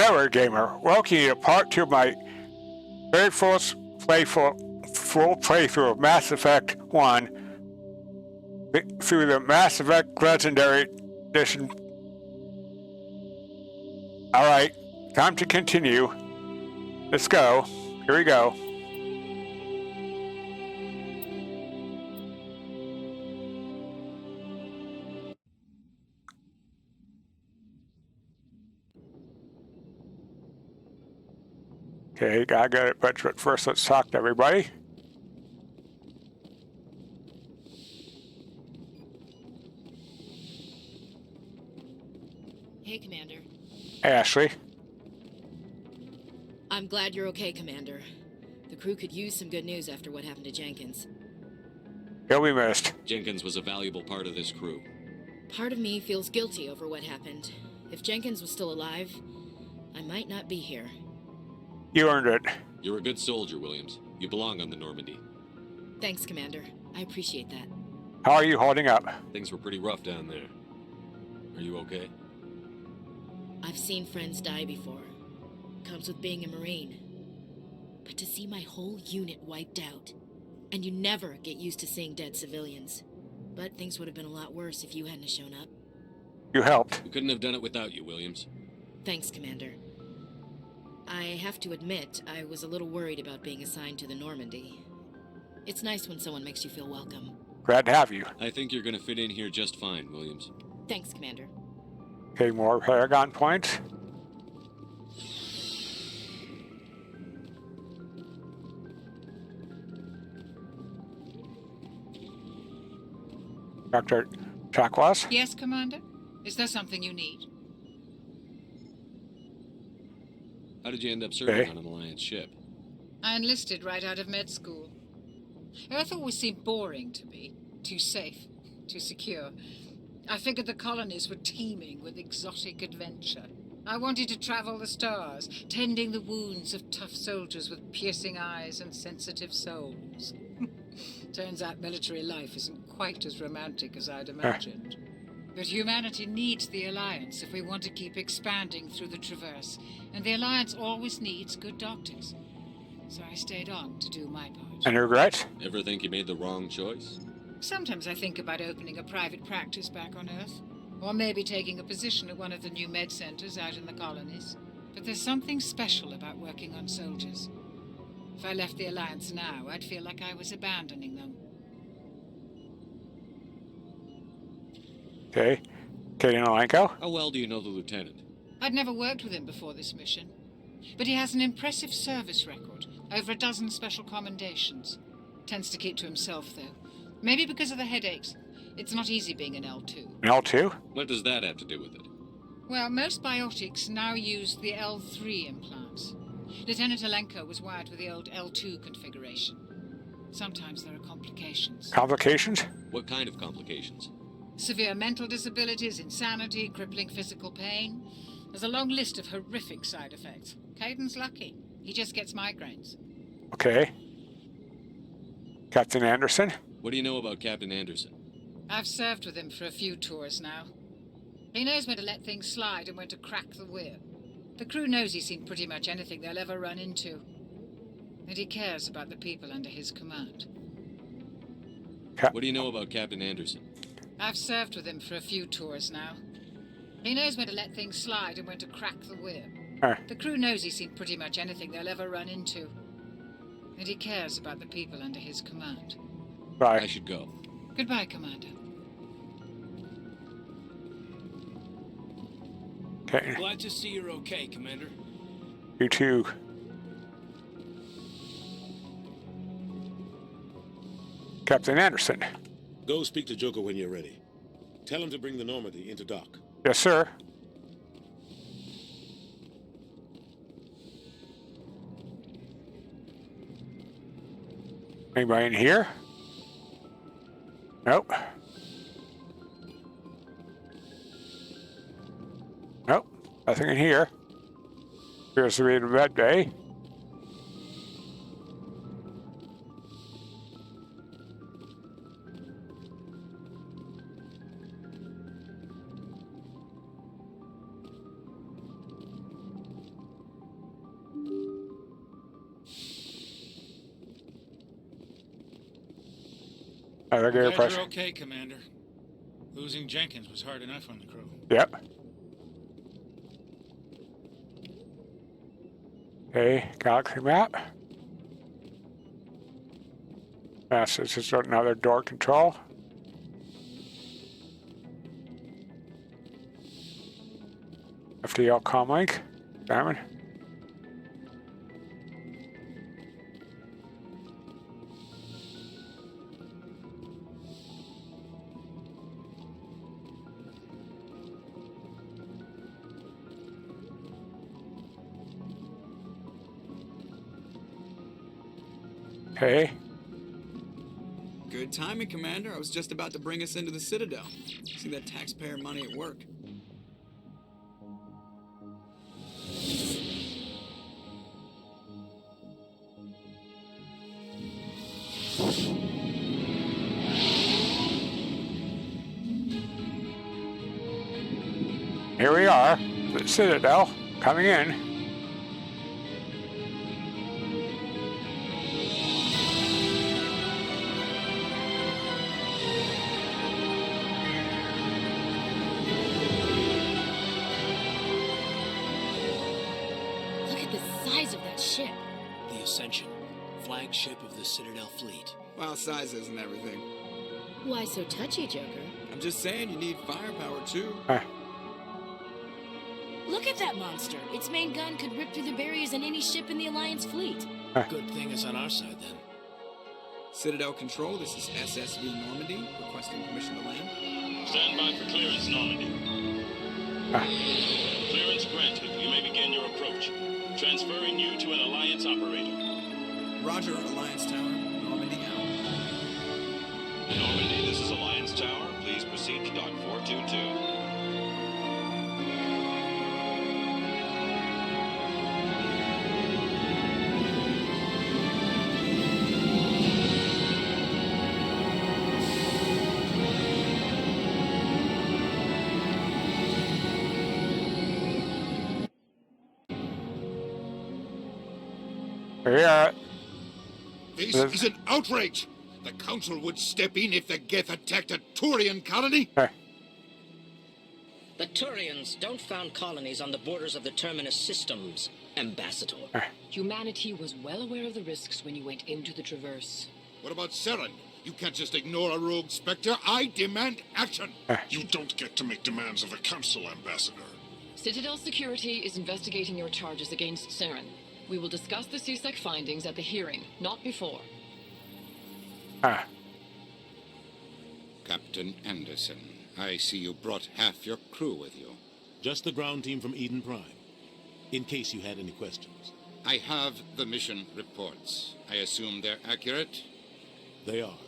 Fellow gamer, welcome you to part 2 of my very first full playthrough of Mass Effect 1 through the Mass Effect Legendary Edition. Alright, time to continue. Let's go. Here we go. Okay, gotta get it, but first let's talk to everybody. Hey, Commander. Hey, Ashley. I'm glad you're okay, Commander. The crew could use some good news after what happened to Jenkins. He'll be missed. Jenkins was a valuable part of this crew. Part of me feels guilty over what happened. If Jenkins was still alive, I might not be here. You earned it. You're a good soldier, Williams. You belong on the Normandy. Thanks, Commander. I appreciate that. How are you holding up? Things were pretty rough down there. Are you okay? I've seen friends die before. Comes with being a Marine. But to see my whole unit wiped out, and you never get used to seeing dead civilians. But things would have been a lot worse if you hadn't shown up. You helped. We couldn't have done it without you, Williams. Thanks, Commander. I have to admit, I was a little worried about being assigned to the Normandy. It's nice when someone makes you feel welcome. Glad to have you. I think you're gonna fit in here just fine, Williams. Thanks, Commander. Okay, more Paragon points. Dr. Chakwas? Yes, Commander? Is there something you need? How did you end up serving on an Alliance ship? I enlisted right out of med school. Earth always seemed boring to me. Too safe, too secure. I figured the colonies were teeming with exotic adventure. I wanted to travel the stars, tending the wounds of tough soldiers with piercing eyes and sensitive souls. Turns out military life isn't quite as romantic as I'd imagined. But humanity needs the Alliance if we want to keep expanding through the Traverse, and the Alliance always needs good doctors. So I stayed on to do my part. Any regrets? Ever think you made the wrong choice? Sometimes I think about opening a private practice back on Earth, or maybe taking a position at one of the new med centers out in the colonies. But there's something special about working on soldiers. If I left the Alliance now, I'd feel like I was abandoning them. Okay. Katie Nolenko? How well do you know the lieutenant? I'd never worked with him before this mission, but he has an impressive service record, over a dozen special commendations. Tends to keep to himself, though. Maybe because of the headaches. It's not easy being an L2. An L2? What does that have to do with it? Well, most biotics now use the L3 implants. Lieutenant Alenko was wired with the old L2 configuration. Sometimes there are complications. Complications? What kind of complications? Severe mental disabilities, insanity, crippling physical pain. There's a long list of horrific side effects. Caden's lucky. He just gets migraines. Okay. Captain Anderson? What do you know about Captain Anderson? I've served with him for a few tours now. He knows when to let things slide and when to crack the whip. The crew knows he's seen pretty much anything they'll ever run into. And he cares about the people under his command. What do you know about Captain Anderson? I've served with him for a few tours now. He knows when to let things slide and when to crack the whip. The crew knows he's seen pretty much anything they'll ever run into. And he cares about the people under his command. Bye. I should go. Goodbye, Commander. Okay. Glad to see you're okay, Commander. You too. Captain Anderson. Go speak to Joker when you're ready. Tell him to bring the Normandy into dock. Yes, sir. Anybody in here? Nope. Nope. Nothing in here. Appears to be the med bay. Alligator Glad press. you're okay, Commander. Losing Jenkins was hard enough on the crew. Yep. Okay, galaxy map. Yes, this is another door control. FTL comlink. Diamond. Okay. Good timing, Commander. I was just about to bring us into the Citadel. See that taxpayer money at work. Here we are, the Citadel, coming in. Look at the size of that ship. The Ascension, flagship of the Citadel fleet. Well, size isn't everything. Why so touchy, Joker? I'm just saying you need firepower, too. Look at that monster. Its main gun could rip through the barriers in any ship in the Alliance fleet. Good thing it's on our side, then. Citadel Control, this is SSV Normandy, requesting permission to land. Stand by for clearance, Normandy. Clearance granted. You may begin your approach. Transferring you to an Alliance operator. Roger, Alliance Tower. Normandy out. Normandy, this is Alliance Tower. Please proceed to Dock 422. Yeah. This is an outrage! The Council would step in if the Geth attacked a Turian colony? The Turians don't found colonies on the borders of the Terminus systems, Ambassador. Humanity was well aware of the risks when you went into the Traverse. What about Saren? You can't just ignore a rogue Spectre. I demand action! You don't get to make demands of the Council, Ambassador. Citadel Security is investigating your charges against Saren. We will discuss the CSEC findings at the hearing, not before. Captain Anderson, I see you brought half your crew with you. Just the ground team from Eden Prime, in case you had any questions. I have the mission reports. I assume they're accurate? They are.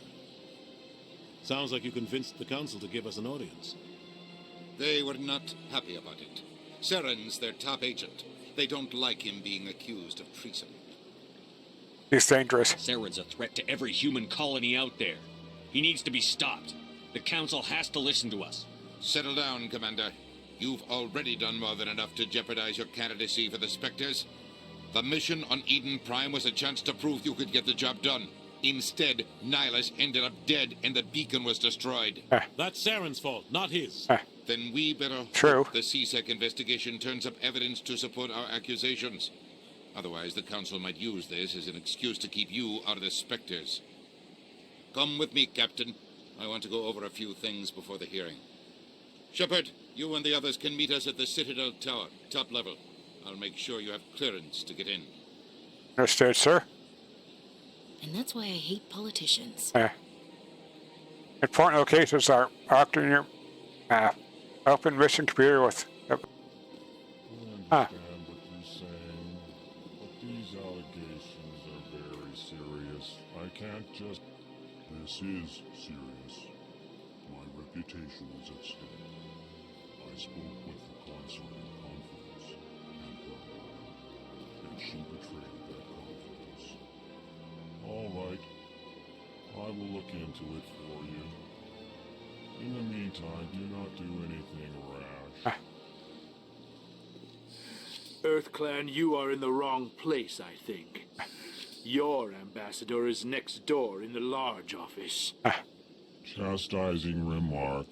Sounds like you convinced the Council to give us an audience. They were not happy about it. Saren's their top agent. They don't like him being accused of treason. He's dangerous. Saren's a threat to every human colony out there. He needs to be stopped. The Council has to listen to us. Settle down, Commander. You've already done more than enough to jeopardize your candidacy for the Spectres. The mission on Eden Prime was a chance to prove you could get the job done. Instead, Nihilus ended up dead and the beacon was destroyed. That's Saren's fault, not his. Then we better True. hope the CSEC investigation turns up evidence to support our accusations. Otherwise, the Council might use this as an excuse to keep you out of the Spectres. Come with me, Captain. I want to go over a few things before the hearing. Shepard, you and the others can meet us at the Citadel Tower, top level. I'll make sure you have clearance to get in. Understood, sir. And that's why I hate politicians. Important locations are marked in your open mission computer with. I understand what you're saying, but these allegations are very serious. I can't just... This is serious. My reputation is at stake. I spoke with the Consort in confidence, and her mother, and she betrayed that confidence. All right. I will look into it for you. In the meantime, do not do anything rash. EarthClan, you are in the wrong place, I think. Your ambassador is next door in the large office. Chastising remark.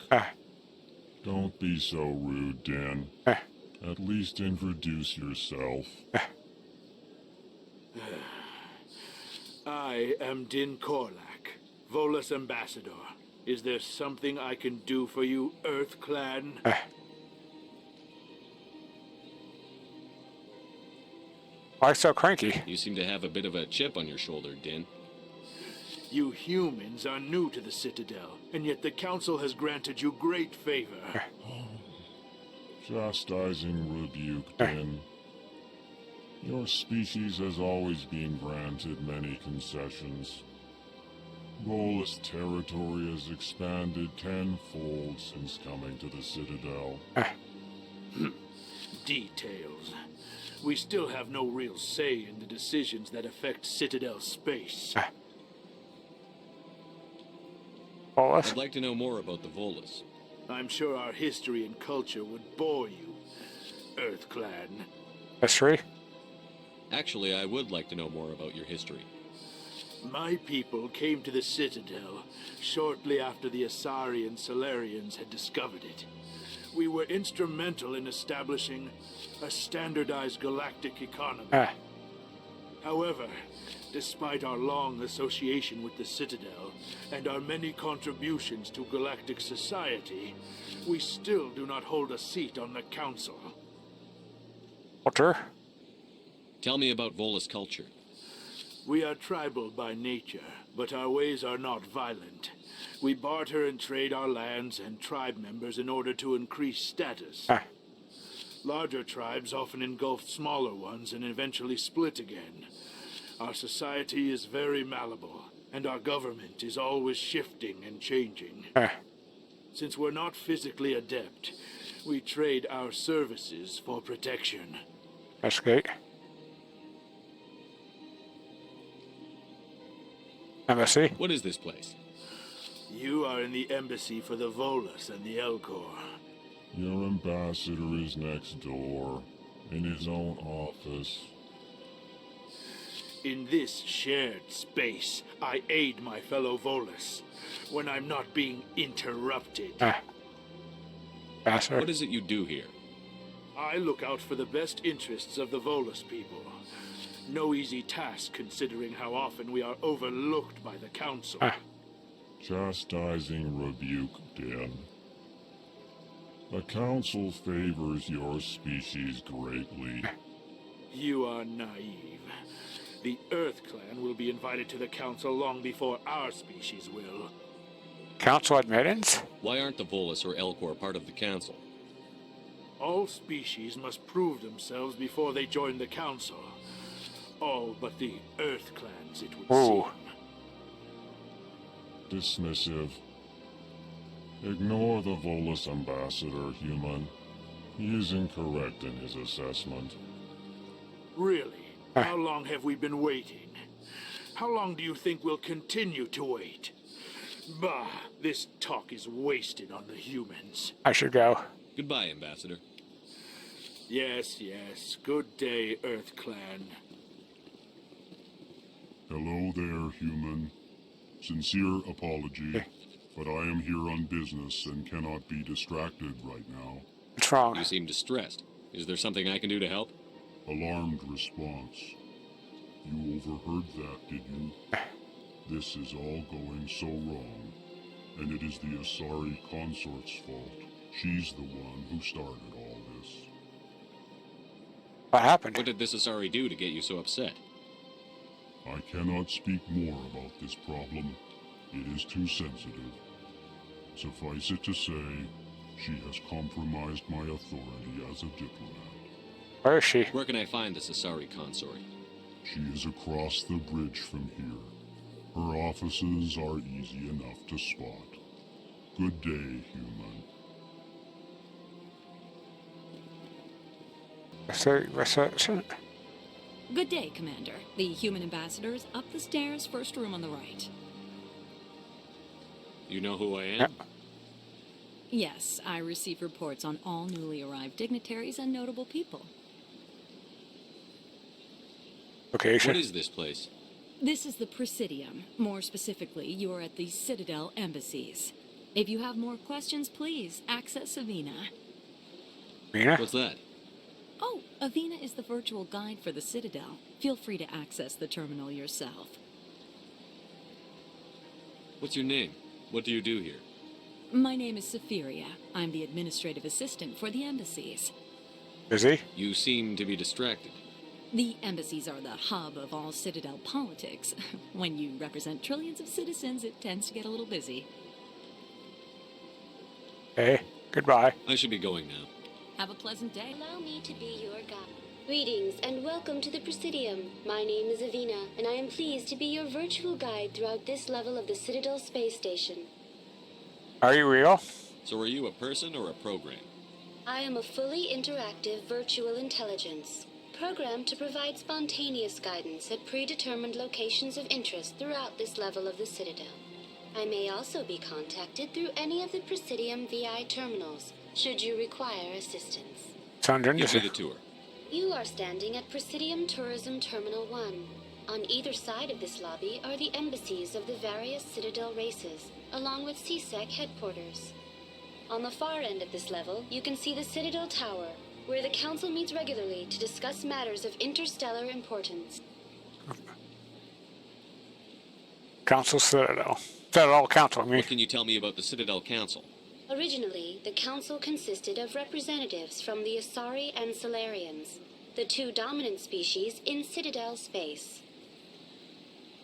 Don't be so rude, Dan. At least introduce yourself. I am Din Korlak, Volus Ambassador. Is there something I can do for you, Earth Clan? Why so cranky? You seem to have a bit of a chip on your shoulder, Din. You humans are new to the Citadel, and yet the Council has granted you great favor. Chastising rebuke, Dan. Your species has always been granted many concessions. Volus territory has expanded tenfold since coming to the Citadel. Details. We still have no real say in the decisions that affect Citadel space. Volus? I'd like to know more about the Volus. I'm sure our history and culture would bore you, Earth Clan. History? Actually, I would like to know more about your history. My people came to the Citadel shortly after the Asari and Solarians had discovered it. We were instrumental in establishing a standardized galactic economy. However, despite our long association with the Citadel and our many contributions to galactic society, we still do not hold a seat on the Council. Walter? Tell me about Volus culture. We are tribal by nature, but our ways are not violent. We barter and trade our lands and tribe members in order to increase status. Larger tribes often engulf smaller ones and eventually split again. Our society is very malleable, and our government is always shifting and changing. Since we're not physically adept, we trade our services for protection. That's great. Embassy? What is this place? You are in the embassy for the Volus and the Elcor. Your ambassador is next door, in his own office. In this shared space, I aid my fellow Volus when I'm not being interrupted. Ambassador? What is it you do here? I look out for the best interests of the Volus people. No easy task considering how often we are overlooked by the Council. Chastising rebuke, Dan. The Council favors your species greatly. You are naive. The Earth Clan will be invited to the Council long before our species will. Council admittance? Why aren't the Volus or Elcor part of the Council? All species must prove themselves before they join the Council. All but the Earth Clans, it would seem. Dismissive. Ignore the Volus ambassador, human. He is incorrect in his assessment. Really? How long have we been waiting? How long do you think we'll continue to wait? Bah, this talk is wasted on the humans. I should go. Goodbye, Ambassador. Yes, yes. Good day, Earth Clan. Hello there, human. Sincere apology, but I am here on business and cannot be distracted right now. What's wrong? You seem distressed. Is there something I can do to help? Alarmed response. You overheard that, did you? This is all going so wrong, and it is the Asari consort's fault. She's the one who started all this. What happened? What did this Asari do to get you so upset? I cannot speak more about this problem. It is too sensitive. Suffice it to say, she has compromised my authority as a diplomat. Where is she? Where can I find this Asari consort? She is across the bridge from here. Her offices are easy enough to spot. Good day, human. Reception? Good day, Commander. The human ambassador is up the stairs, first room on the right. You know who I am? Yep. Yes, I receive reports on all newly arrived dignitaries and notable people. Location? What is this place? This is the Presidium. More specifically, you are at the Citadel embassies. If you have more questions, please access Avina. Avina? What's that? Oh, Avina is the virtual guide for the Citadel. Feel free to access the terminal yourself. What's your name? What do you do here? My name is Safiria. I'm the administrative assistant for the embassies. Busy? You seem to be distracted. The embassies are the hub of all Citadel politics. When you represent trillions of citizens, it tends to get a little busy. Okay, goodbye. I should be going now. Have a pleasant day. Allow me to be your guide. Greetings and welcome to the Presidium. My name is Avina, and I am pleased to be your virtual guide throughout this level of the Citadel space station. Are you real? So are you a person or a program? I am a fully interactive virtual intelligence, programmed to provide spontaneous guidance at predetermined locations of interest throughout this level of the Citadel. I may also be contacted through any of the Presidium VI terminals, should you require assistance. Sounds Give me interesting. the tour. You are standing at Presidium Tourism Terminal 1. On either side of this lobby are the embassies of the various Citadel races, along with CSEC headquarters. On the far end of this level, you can see the Citadel Tower, where the Council meets regularly to discuss matters of interstellar importance. Council Citadel. Citadel Council, I mean. What can you tell me about the Citadel Council? Originally, the Council consisted of representatives from the Asari and Solarians, the two dominant species in Citadel space.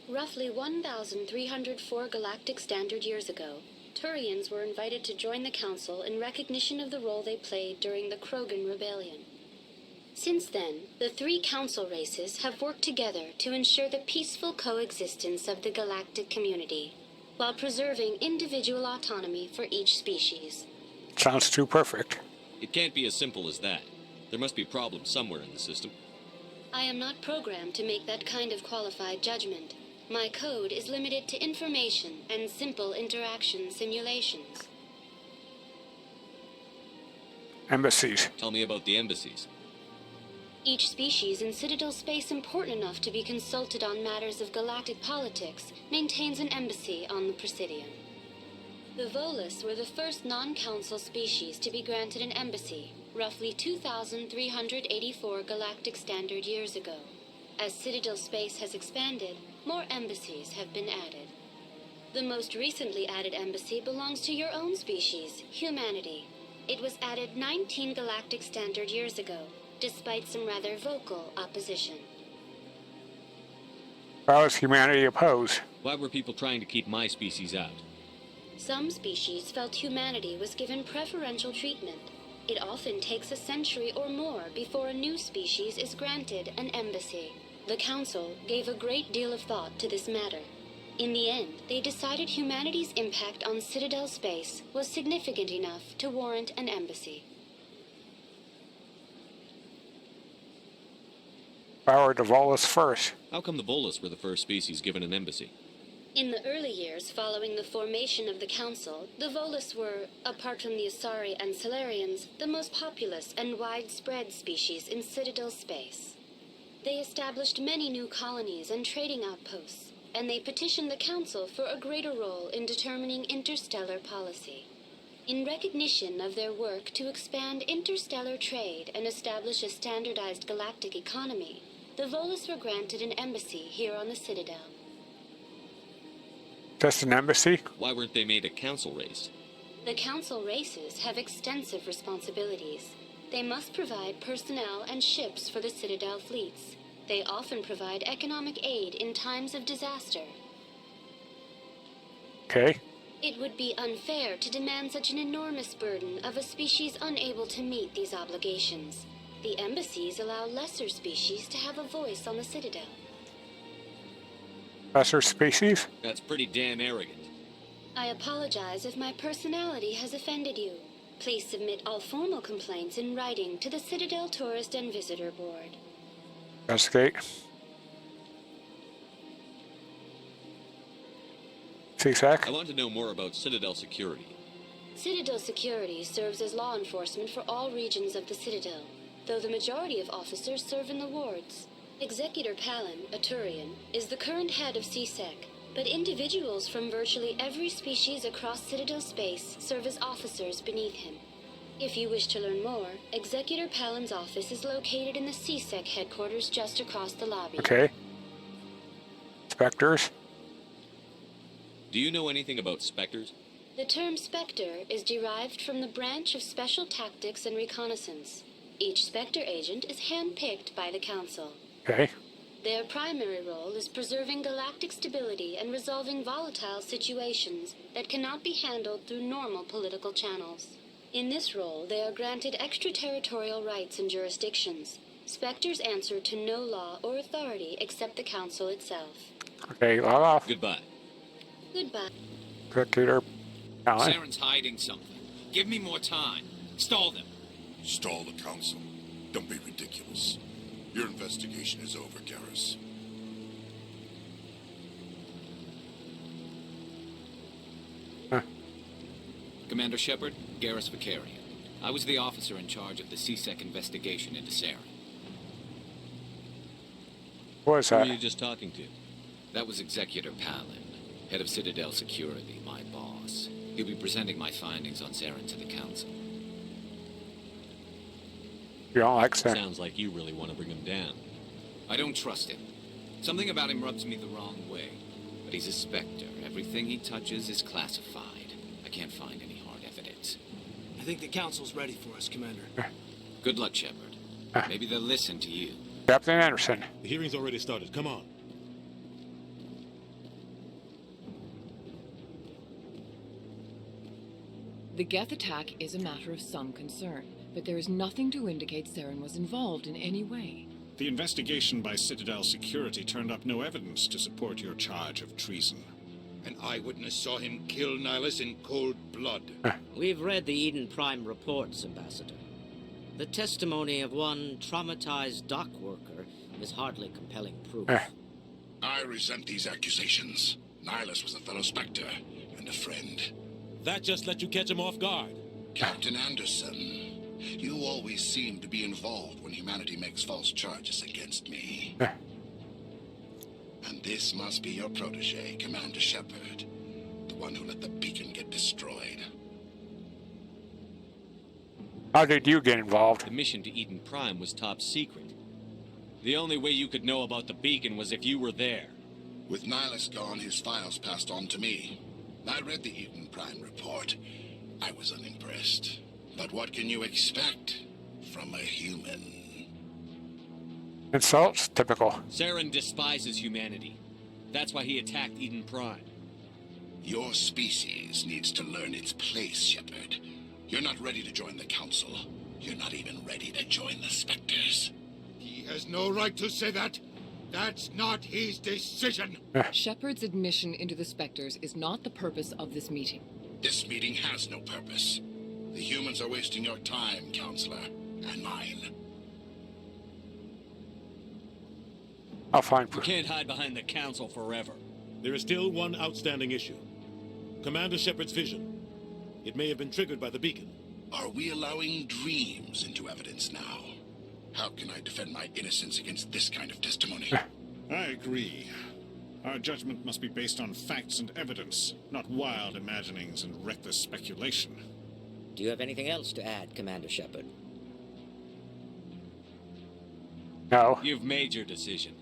Roughly 1,304 galactic standard years ago, Turians were invited to join the Council in recognition of the role they played during the Krogan Rebellion. Since then, the three Council races have worked together to ensure the peaceful coexistence of the galactic community, while preserving individual autonomy for each species. Sounds too perfect. It can't be as simple as that. There must be problems somewhere in the system. I am not programmed to make that kind of qualified judgment. My code is limited to information and simple interaction simulations. Embassies. Tell me about the embassies. Each species in Citadel space important enough to be consulted on matters of galactic politics maintains an embassy on the Presidium. The Volus were the first non-council species to be granted an embassy, roughly 2,384 galactic standard years ago. As Citadel space has expanded, more embassies have been added. The most recently added embassy belongs to your own species, humanity. It was added 19 galactic standard years ago, despite some rather vocal opposition. Why was humanity opposed? Why were people trying to keep my species out? Some species felt humanity was given preferential treatment. It often takes a century or more before a new species is granted an embassy. The Council gave a great deal of thought to this matter. In the end, they decided humanity's impact on Citadel space was significant enough to warrant an embassy. Why were the Volus first? How come the Volus were the first species given an embassy? In the early years following the formation of the Council, the Volus were, apart from the Asari and Solarians, the most populous and widespread species in Citadel space. They established many new colonies and trading outposts, and they petitioned the Council for a greater role in determining interstellar policy. In recognition of their work to expand interstellar trade and establish a standardized galactic economy, the Volus were granted an embassy here on the Citadel. Just an embassy? Why weren't they made a council race? The Council races have extensive responsibilities. They must provide personnel and ships for the Citadel fleets. They often provide economic aid in times of disaster. Okay. It would be unfair to demand such an enormous burden of a species unable to meet these obligations. The embassies allow lesser species to have a voice on the Citadel. Lesser species? That's pretty damn arrogant. I apologize if my personality has offended you. Please submit all formal complaints in writing to the Citadel Tourist and Visitor Board. Investigate. CSEC? I want to know more about Citadel security. Citadel security serves as law enforcement for all regions of the Citadel, though the majority of officers serve in the wards. Executor Palin, a Turian, is the current head of CSEC, but individuals from virtually every species across Citadel space serve as officers beneath him. If you wish to learn more, Executor Palin's office is located in the CSEC headquarters just across the lobby. Okay. Specters. Do you know anything about Specters? The term Specter is derived from the branch of Special Tactics and Reconnaissance. Each Specter agent is handpicked by the Council. Okay. Their primary role is preserving galactic stability and resolving volatile situations that cannot be handled through normal political channels. In this role, they are granted extraterritorial rights and jurisdictions. Specters answer to no law or authority except the Council itself. Okay, log off. Goodbye. Goodbye. Executor Palin. Saren's hiding something. Give me more time. Stall them. Stall the Council? Don't be ridiculous. Your investigation is over, Garrus. Commander Shepard, Garrus Quarian. I was the officer in charge of the CSEC investigation into Saren. What was that? Who were you just talking to? That was Executor Palin, head of Citadel Security, my boss. He'll be presenting my findings on Saren to the Council. You don't like Saren? Sounds like you really want to bring him down. I don't trust him. Something about him rubs me the wrong way. But he's a Spectre. Everything he touches is classified. I can't find any hard evidence. I think the Council's ready for us, Commander. Good luck, Shepard. Maybe they'll listen to you. Captain Anderson. The hearing's already started. Come on. The Geth attack is a matter of some concern, but there is nothing to indicate Saren was involved in any way. The investigation by Citadel Security turned up no evidence to support your charge of treason. An eyewitness saw him kill Nihilus in cold blood. We've read the Eden Prime reports, Ambassador. The testimony of one traumatized dock worker is hardly compelling proof. I resent these accusations. Nihilus was a fellow Spectre and a friend. That just let you catch him off guard. Captain Anderson, you always seem to be involved when humanity makes false charges against me. And this must be your protege, Commander Shepard, the one who let the beacon get destroyed. How did you get involved? The mission to Eden Prime was top secret. The only way you could know about the beacon was if you were there. With Nihilus gone, his files passed on to me. I read the Eden Prime report. I was unimpressed. But what can you expect from a human? Insults? Typical. Saren despises humanity. That's why he attacked Eden Prime. Your species needs to learn its place, Shepard. You're not ready to join the Council. You're not even ready to join the Spectres. He has no right to say that. That's not his decision. Shepard's admission into the Spectres is not the purpose of this meeting. This meeting has no purpose. The humans are wasting your time, Counselor, and mine. I'll find proof. You can't hide behind the Council forever. There is still one outstanding issue. Commander Shepard's vision. It may have been triggered by the beacon. Are we allowing dreams into evidence now? How can I defend my innocence against this kind of testimony? I agree. Our judgment must be based on facts and evidence, not wild imaginings and reckless speculation. Do you have anything else to add, Commander Shepard? No. You've made your decision.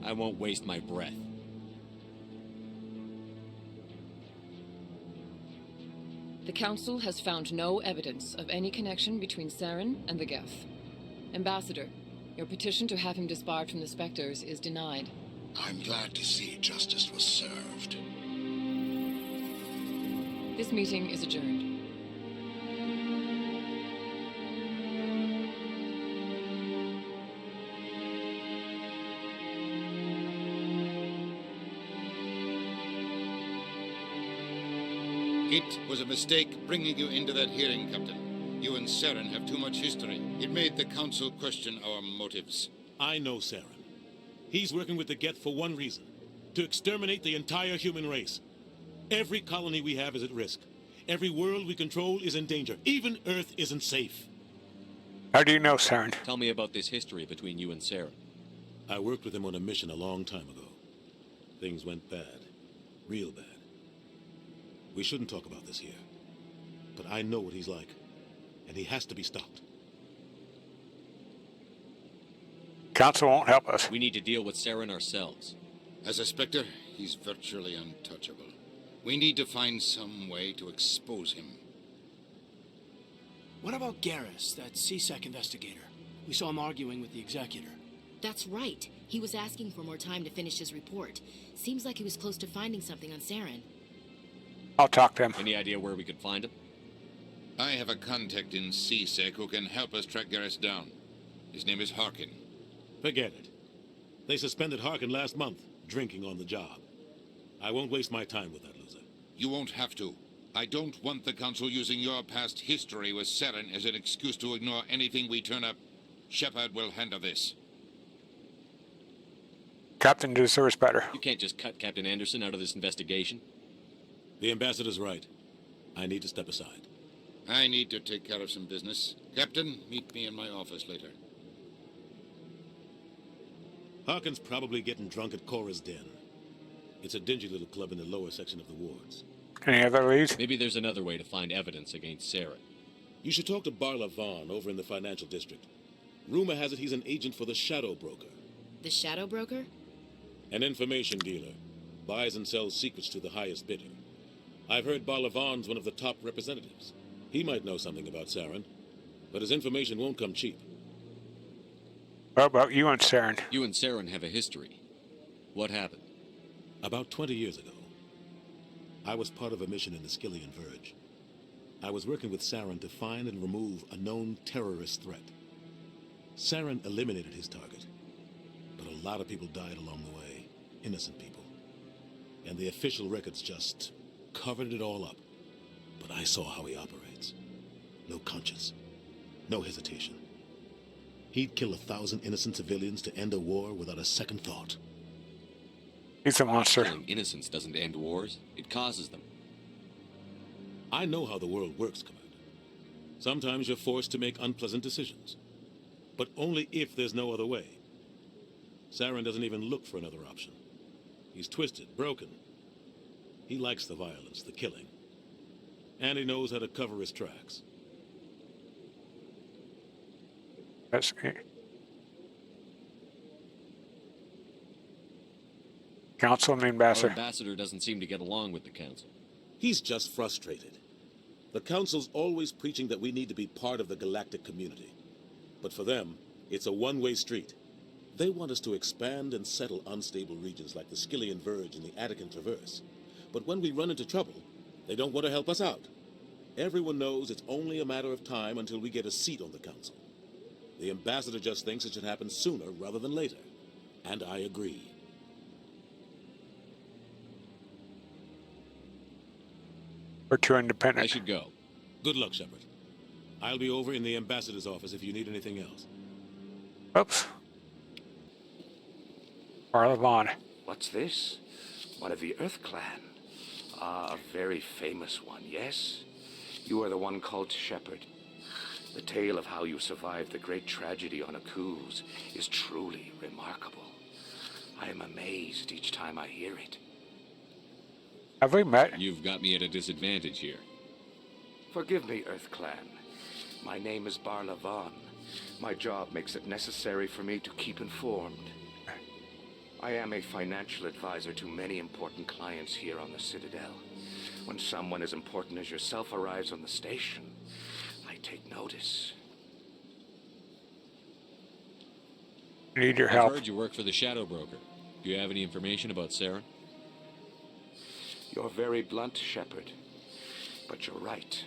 I won't waste my breath. The Council has found no evidence of any connection between Saren and the Geth. Ambassador, your petition to have him disbarred from the Spectres is denied. I'm glad to see justice was served. This meeting is adjourned. It was a mistake bringing you into that hearing, Captain. You and Saren have too much history. It made the Council question our motives. I know Saren. He's working with the Geth for one reason. To exterminate the entire human race. Every colony we have is at risk. Every world we control is in danger. Even Earth isn't safe. How do you know, Saren? Tell me about this history between you and Saren. I worked with him on a mission a long time ago. Things went bad. Real bad. We shouldn't talk about this here. But I know what he's like. And he has to be stopped. Council won't help us. We need to deal with Saren ourselves. As a Spectre, he's virtually untouchable. We need to find some way to expose him. What about Garrus, that CSEC investigator? We saw him arguing with the executor. That's right. He was asking for more time to finish his report. Seems like he was close to finding something on Saren. I'll talk to him. Any idea where we could find him? I have a contact in CSEC who can help us track Garrus down. His name is Harkin. Forget it. They suspended Harkin last month, drinking on the job. I won't waste my time with that loser. You won't have to. I don't want the Council using your past history with Saren as an excuse to ignore anything we turn up. Shepard will handle this. Captain deserves better. You can't just cut Captain Anderson out of this investigation. The ambassador's right. I need to step aside. I need to take care of some business. Captain, meet me in my office later. Harkin's probably getting drunk at Cora's Den. It's a dingy little club in the lower section of the wards. Any other leads? Maybe there's another way to find evidence against Saren. You should talk to Barla Vaughn over in the financial district. Rumor has it he's an agent for the Shadow Broker. The Shadow Broker? An information dealer. Buys and sells secrets to the highest bidder. I've heard Barla Vaughn's one of the top representatives. He might know something about Saren, but his information won't come cheap. What about you and Saren? You and Saren have a history. What happened? About 20 years ago, I was part of a mission in the Skillian Verge. I was working with Saren to find and remove a known terrorist threat. Saren eliminated his target, but a lot of people died along the way, innocent people. And the official records just covered it all up. But I saw how he operates. No conscience, no hesitation. He'd kill 1,000 innocent civilians to end a war without a second thought. He's a monster. Killing innocents doesn't end wars. It causes them. I know how the world works, Commander. Sometimes you're forced to make unpleasant decisions. But only if there's no other way. Saren doesn't even look for another option. He's twisted, broken. He likes the violence, the killing. And he knows how to cover his tracks. That's Council and the Ambassador. Our ambassador doesn't seem to get along with the Council. He's just frustrated. The Council's always preaching that we need to be part of the galactic community. But for them, it's a one-way street. They want us to expand and settle unstable regions like the Skillian Verge and the Attican Traverse. But when we run into trouble, they don't want to help us out. Everyone knows it's only a matter of time until we get a seat on the Council. The Ambassador just thinks it should happen sooner rather than later. And I agree. We're too independent. I should go. Good luck, Shepard. I'll be over in the Ambassador's office if you need anything else. Oops. Barla Vaughn. What's this? One of the Earth Clan. Ah, a very famous one, yes? You are the one called Shepard. The tale of how you survived the great tragedy on Akuz is truly remarkable. I am amazed each time I hear it. Have we met? You've got me at a disadvantage here. Forgive me, Earth Clan. My name is Barla Vaughn. My job makes it necessary for me to keep informed. I am a financial advisor to many important clients here on the Citadel. When someone as important as yourself arrives on the station, I take notice. Need your I've help. heard you work for the Shadow Broker. Do you have any information about Saren? You're very blunt, Shepard. But you're right.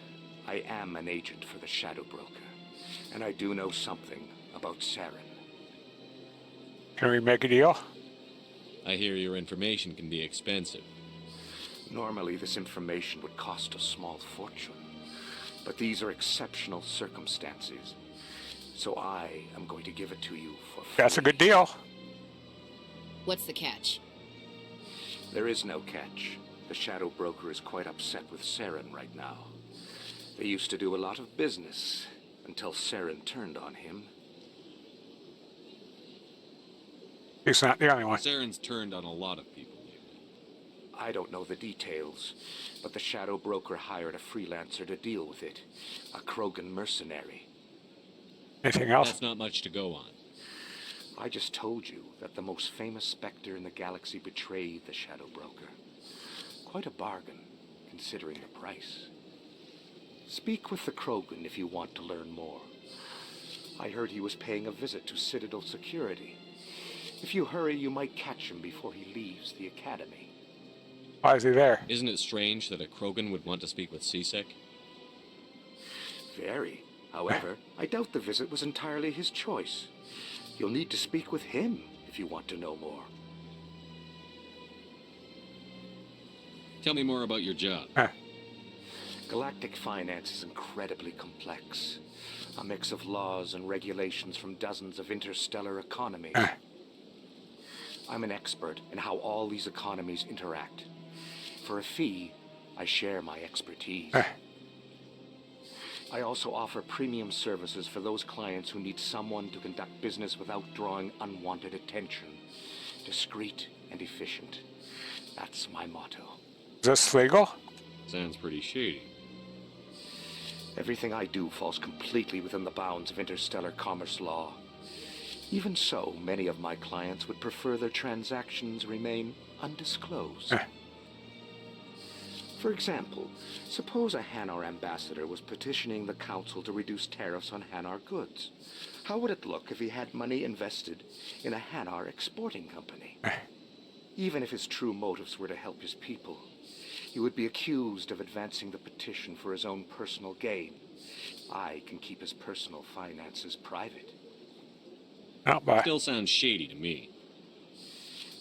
I am an agent for the Shadow Broker. And I do know something about Saren. Can we make a deal? I hear your information can be expensive. Normally, this information would cost a small fortune. But these are exceptional circumstances. So I am going to give it to you for free. That's a good deal. What's the catch? There is no catch. The Shadow Broker is quite upset with Saren right now. They used to do a lot of business until Saren turned on him. He's not the only one. Saren's turned on a lot of people lately. I don't know the details, but the Shadow Broker hired a freelancer to deal with it. A Krogan mercenary. Anything else? That's not much to go on. I just told you that the most famous Specter in the galaxy betrayed the Shadow Broker. Quite a bargain, considering the price. Speak with the Krogan if you want to learn more. I heard he was paying a visit to Citadel security. If you hurry, you might catch him before he leaves the Academy. Why is he there? Isn't it strange that a Krogan would want to speak with CSEC? Very. However, I doubt the visit was entirely his choice. You'll need to speak with him if you want to know more. Tell me more about your job. Galactic finance is incredibly complex. A mix of laws and regulations from dozens of interstellar economies. I'm an expert in how all these economies interact. For a fee, I share my expertise. I also offer premium services for those clients who need someone to conduct business without drawing unwanted attention. Discreet and efficient. That's my motto. Is this legal? Sounds pretty shady. Everything I do falls completely within the bounds of interstellar commerce law. Even so, many of my clients would prefer their transactions remain undisclosed. For example, suppose a Hanar ambassador was petitioning the Council to reduce tariffs on Hanar goods. How would it look if he had money invested in a Hanar exporting company? Even if his true motives were to help his people, he would be accused of advancing the petition for his own personal gain. I can keep his personal finances private. Still sounds shady to me.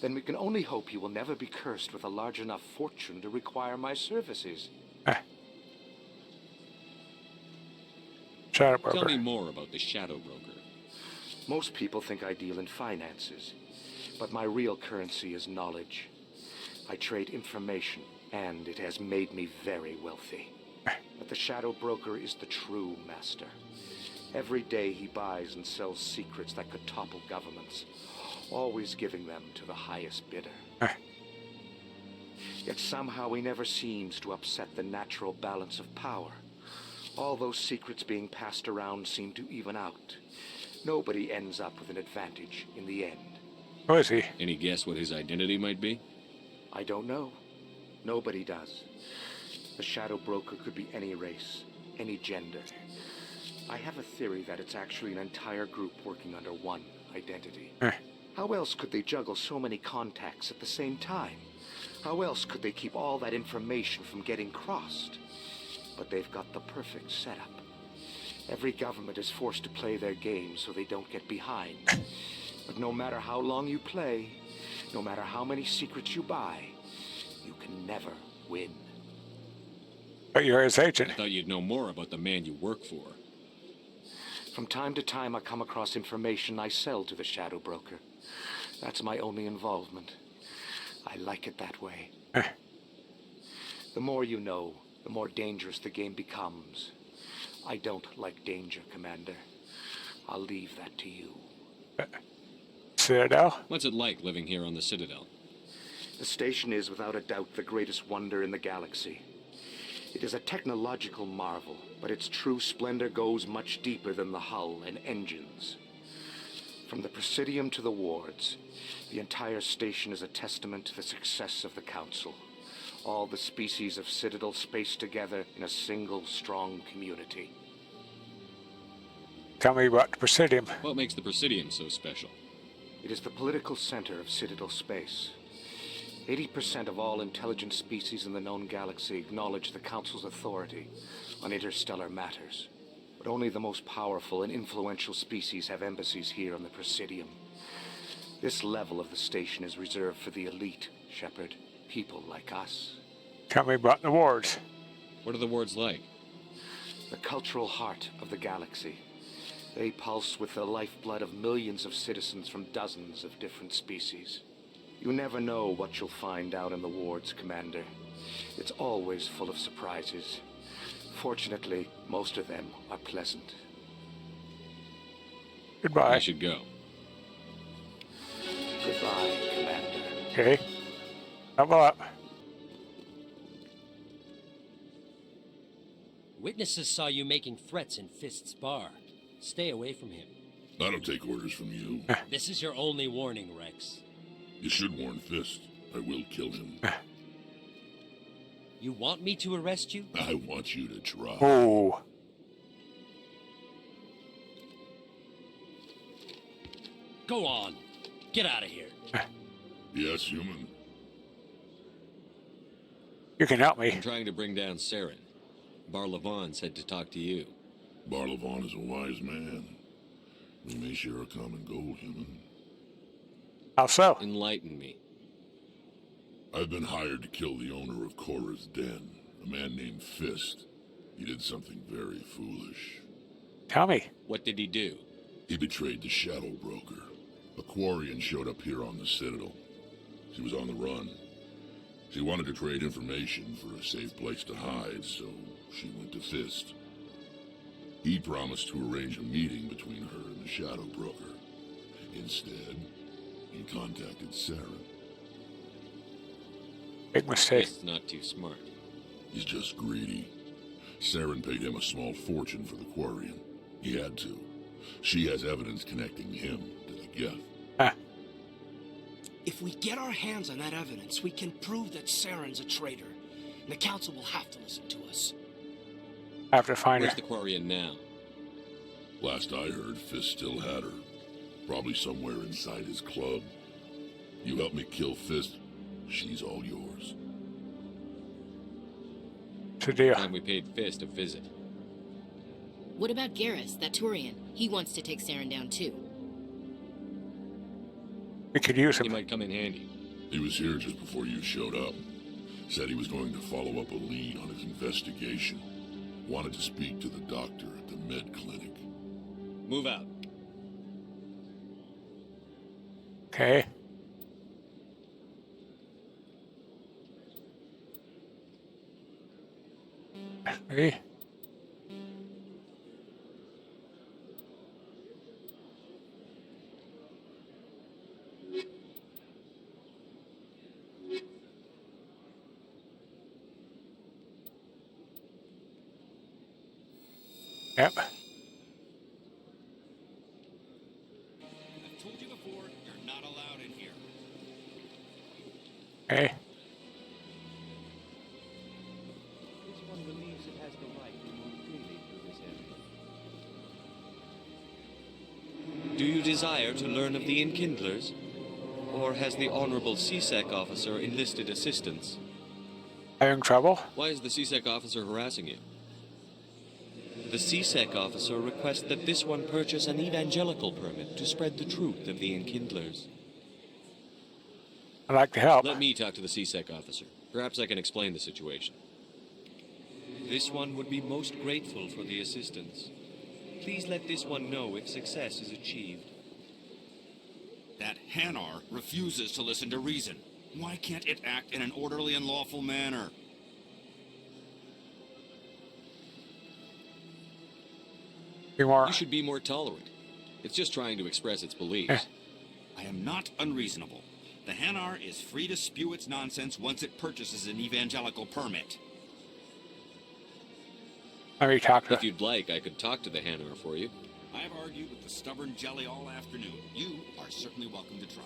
Then we can only hope he will never be cursed with a large enough fortune to require my services. Shadow Broker. Tell me more about the Shadow Broker. Most people think I deal in finances, but my real currency is knowledge. I trade information, and it has made me very wealthy. But the Shadow Broker is the true master. Every day he buys and sells secrets that could topple governments, always giving them to the highest bidder. Yet somehow he never seems to upset the natural balance of power. All those secrets being passed around seem to even out. Nobody ends up with an advantage in the end. Who is he? Any guess what his identity might be? I don't know. Nobody does. The Shadow Broker could be any race, any gender. I have a theory that it's actually an entire group working under one identity. How else could they juggle so many contacts at the same time? How else could they keep all that information from getting crossed? But they've got the perfect setup. Every government is forced to play their game so they don't get behind. But no matter how long you play, no matter how many secrets you buy, you can never win. But you're his agent. I thought you'd know more about the man you work for. From time to time, I come across information I sell to the Shadow Broker. That's my only involvement. I like it that way. The more you know, the more dangerous the game becomes. I don't like danger, Commander. I'll leave that to you. Citadel? What's it like living here on the Citadel? The station is without a doubt the greatest wonder in the galaxy. It is a technological marvel, but its true splendor goes much deeper than the hull and engines. From the Presidium to the wards, the entire station is a testament to the success of the Council. All the species of Citadel spaced together in a single strong community. Tell me about the Presidium. What makes the Presidium so special? It is the political center of Citadel space. 80% of all intelligent species in the known galaxy acknowledge the Council's authority on interstellar matters. But only the most powerful and influential species have embassies here on the Presidium. This level of the station is reserved for the elite, Shepard. People like us. Tell me about the wards. What are the wards like? The cultural heart of the galaxy. They pulse with the lifeblood of millions of citizens from dozens of different species. You never know what you'll find out in the wards, Commander. It's always full of surprises. Fortunately, most of them are pleasant. Goodbye. I should go. Good Goodbye, Commander. Okay. Double up. Witnesses saw you making threats in Fist's bar. Stay away from him. I don't take orders from you. This is your only warning, Wrex. You should warn Fist. I will kill him. You want me to arrest you? I want you to try. Oh. Go on. Get out of here. Yes, human. You can help me. I'm trying to bring down Saren. Barlavon said to talk to you. Barlavon is a wise man. We may share a common goal, human. How so? Enlighten me. I've been hired to kill the owner of Korra's Den, a man named Fist. He did something very foolish. Tell me. What did he do? He betrayed the Shadow Broker. A Quarian showed up here on the Citadel. She was on the run. She wanted to trade information for a safe place to hide, so she went to Fist. He promised to arrange a meeting between her and the Shadow Broker. Instead, he contacted Saren. Big mistake. Fist's not too smart. He's just greedy. Saren paid him a small fortune for the Quarian. He had to. She has evidence connecting him to the Geth. If we get our hands on that evidence, we can prove that Saren's a traitor. And the Council will have to listen to us. I have to find Where's her. the Quarian now? Last I heard, Fist still had her. Probably somewhere inside his club. You help me kill Fist, she's all yours. It's a deal. Time we paid Fist a visit. What about Garrus, that Turian? He wants to take Saren down too. We could use him. He might come in handy. He was here just before you showed up. Said he was going to follow up a lead on his investigation. Wanted to speak to the doctor at the med clinic. Move out. Okay. Hey. Yep. I've told you before, you're not allowed in here. Okay. This one believes it has the right to move freely through this area. Do you desire to learn of the Enkindlers? Or has the Honorable CSEC officer enlisted assistance? Having trouble? Why is the CSEC officer harassing you? The CSEC officer requests that this one purchase an evangelical permit to spread the truth of the Enkindlers. I'd like to help. Let me talk to the CSEC officer. Perhaps I can explain the situation. This one would be most grateful for the assistance. Please let this one know if success is achieved. That Hanar refuses to listen to reason. Why can't it act in an orderly and lawful manner? You should be more tolerant. It's just trying to express its beliefs. I am not unreasonable. The Hanar is free to spew its nonsense once it purchases an evangelical permit. Let me talk to If you'd like, I could talk to the Hanar for you. I have argued with the stubborn jelly all afternoon. You are certainly welcome to try.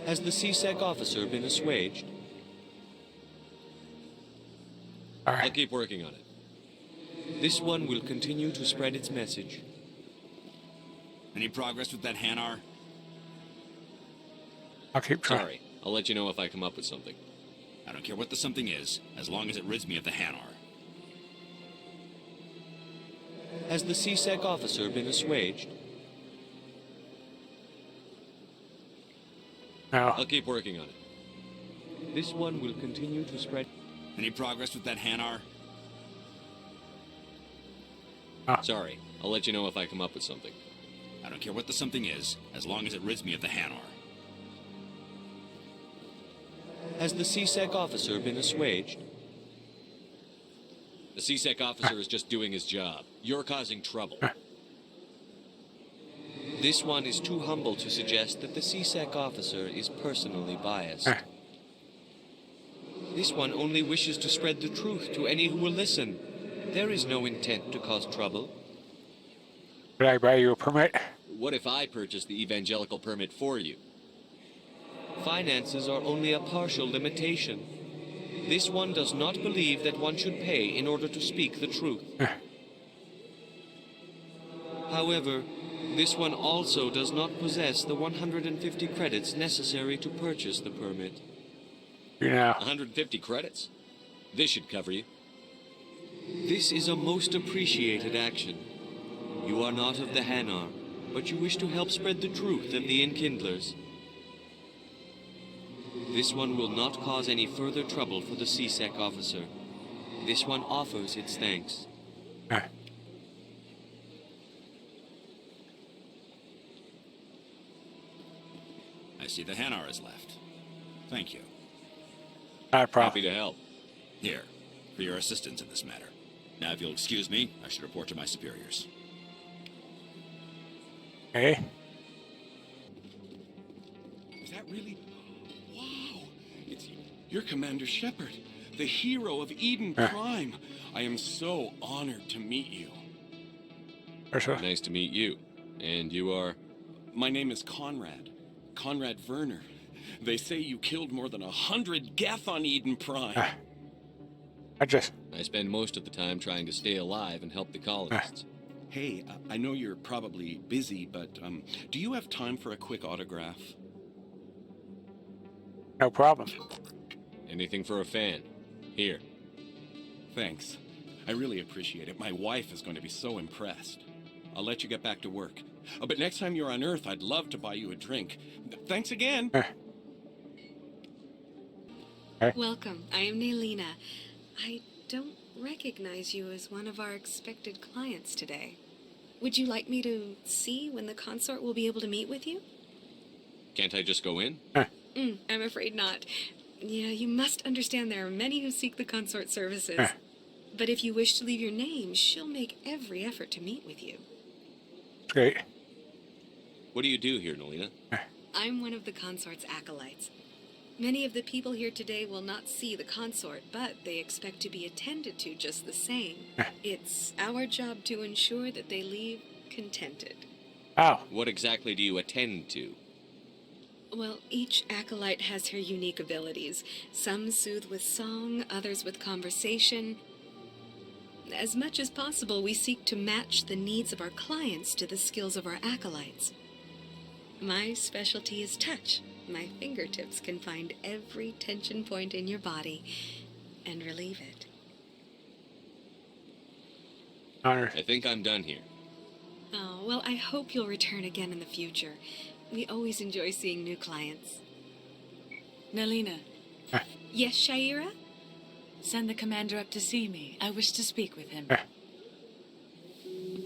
Has the CSEC officer been assuaged? All right. I'll keep working on it. This one will continue to spread its message. Any progress with that Hanar? I'll keep trying. Sorry, I'll let you know if I come up with something. I don't care what the something is, as long as it rids me of the Hanar. Has the CSEC officer been assuaged? No. I'll keep working on it. This one will continue to spread... Any progress with that Hanar? Sorry, I'll let you know if I come up with something. I don't care what the something is, as long as it rids me of the Hanar. Has the CSEC officer been assuaged? The CSEC officer is just doing his job. You're causing trouble. This one is too humble to suggest that the CSEC officer is personally biased. This one only wishes to spread the truth to any who will listen. There is no intent to cause trouble. Did I buy you a permit? What if I purchase the evangelical permit for you? Finances are only a partial limitation. This one does not believe that one should pay in order to speak the truth. However, this one also does not possess the 150 credits necessary to purchase the permit. Yeah. 150 credits? This should cover you. This is a most appreciated action. You are not of the Hanar, but you wish to help spread the truth of the Enkindlers. This one will not cause any further trouble for the CSEC officer. This one offers its thanks. I see the Hanar has left. Thank you. Not a problem. Happy to help. Here, for your assistance in this matter. Now, if you'll excuse me, I should report to my superiors. Okay. Is that really... Wow! You're Commander Shepard, the hero of Eden Prime. I am so honored to meet you. Nice to meet you. And you are? My name is Conrad. Conrad Werner. They say you killed more than 100 Geth on Eden Prime. I spend most of the time trying to stay alive and help the colonists. Hey, I know you're probably busy, but do you have time for a quick autograph? No problem. Anything for a fan. Here. Thanks. I really appreciate it. My wife is going to be so impressed. I'll let you get back to work. But next time you're on Earth, I'd love to buy you a drink. Thanks again. Welcome. I am Nelina. I don't recognize you as one of our expected clients today. Would you like me to see when the consort will be able to meet with you? Can't I just go in? I'm afraid not. Yeah, you must understand there are many who seek the consort services. But if you wish to leave your name, she'll make every effort to meet with you. Great. What do you do here, Nelina? I'm one of the consort's acolytes. Many of the people here today will not see the consort, but they expect to be attended to just the same. It's our job to ensure that they leave contented. Oh. What exactly do you attend to? Well, each acolyte has her unique abilities. Some soothe with song, others with conversation. As much as possible, we seek to match the needs of our clients to the skills of our acolytes. My specialty is touch. My fingertips can find every tension point in your body and relieve it. Honor. I think I'm done here. Oh, well, I hope you'll return again in the future. We always enjoy seeing new clients. Nelina. Yes, Shaira? Send the commander up to see me. I wish to speak with him.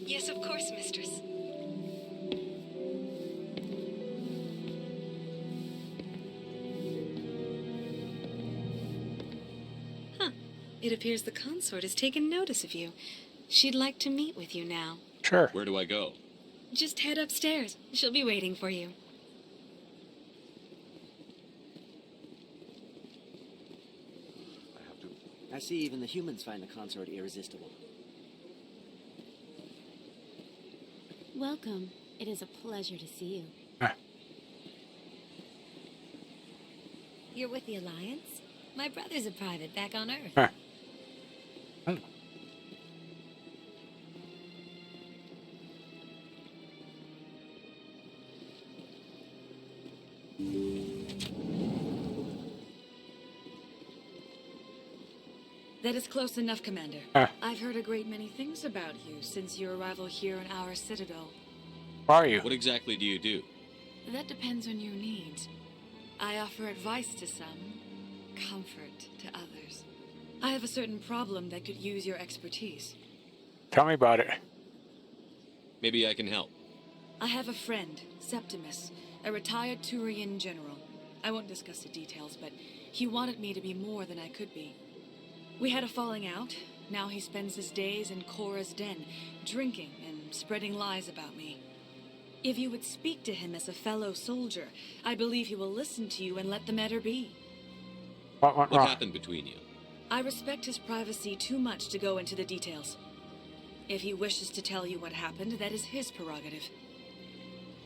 Yes, of course, mistress. It appears the consort has taken notice of you. She'd like to meet with you now. Sure. Where do I go? Just head upstairs. She'll be waiting for you. I see even the humans find the consort irresistible. Welcome. It is a pleasure to see you. You're with the Alliance? My brother's a private back on Earth. That is close enough, Commander. I've heard a great many things about you since your arrival here in our Citadel. Who are you? What exactly do you do? That depends on your needs. I offer advice to some, comfort to others. I have a certain problem that could use your expertise. Tell me about it. Maybe I can help. I have a friend, Septimus, a retired Turian general. I won't discuss the details, but he wanted me to be more than I could be. We had a falling out. Now he spends his days in Cora's den, drinking and spreading lies about me. If you would speak to him as a fellow soldier, I believe he will listen to you and let the matter be. What happened between you? I respect his privacy too much to go into the details. If he wishes to tell you what happened, that is his prerogative.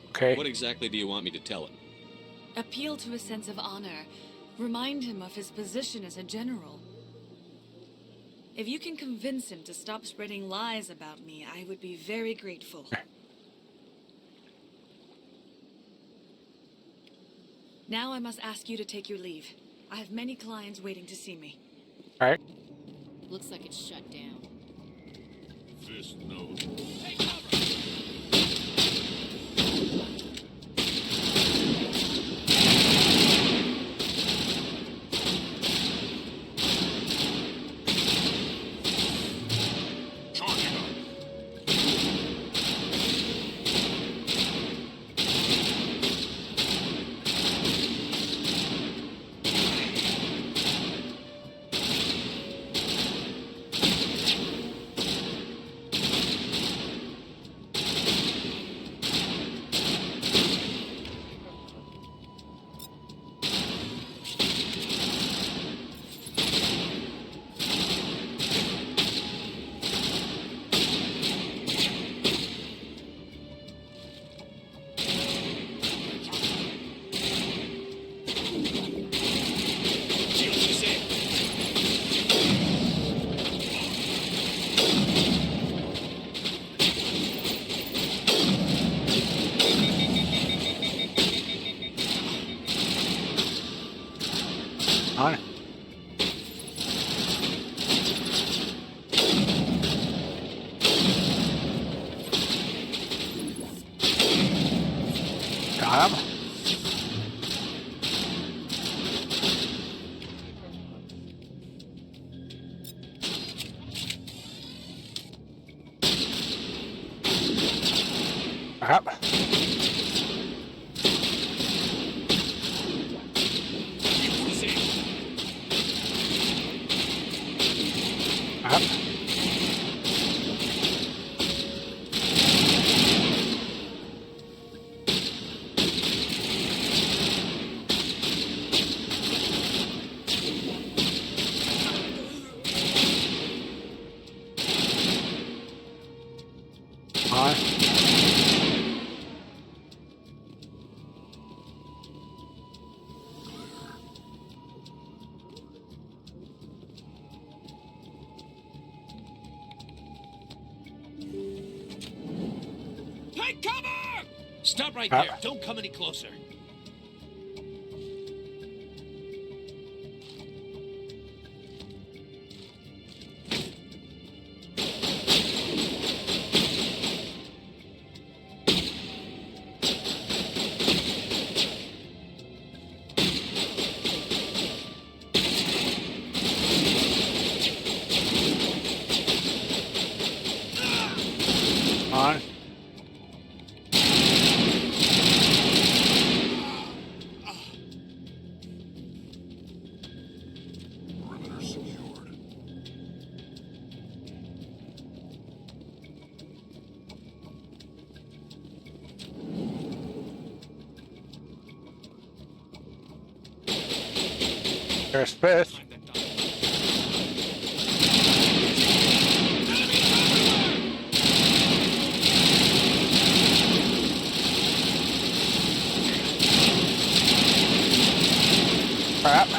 Okay. What exactly do you want me to tell him? Appeal to his sense of honor. Remind him of his position as a general. If you can convince him to stop spreading lies about me, I would be very grateful. Now I must ask you to take your leave. I have many clients waiting to see me. All right. Looks like it's shut down. Fist nose. Take cover! On. Got him. Up. Up. On. Take cover! Stop right Ah. there. Don't come any closer. On. Perimeter secured. There's Fifth. Crap.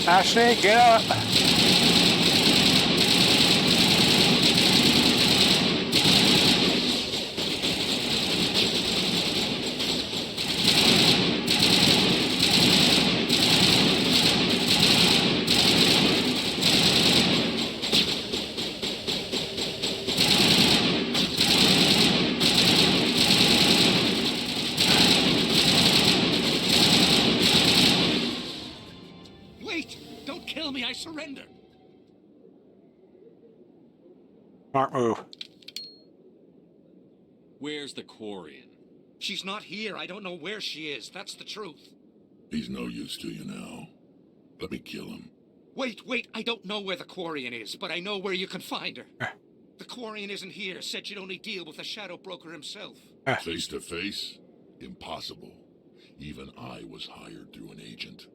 Ashley, get up. Wait! Don't kill me. I surrender. Smart move. Where's the Quarian? She's not here. I don't know where she is. That's the truth. He's no use to you now. Let me kill him. Wait, I don't know where the Quarian is, but I know where you can find her. The Quarian isn't here, said she'd only deal with the Shadow Broker himself. Face to face? Impossible. Even I was hired through an agent.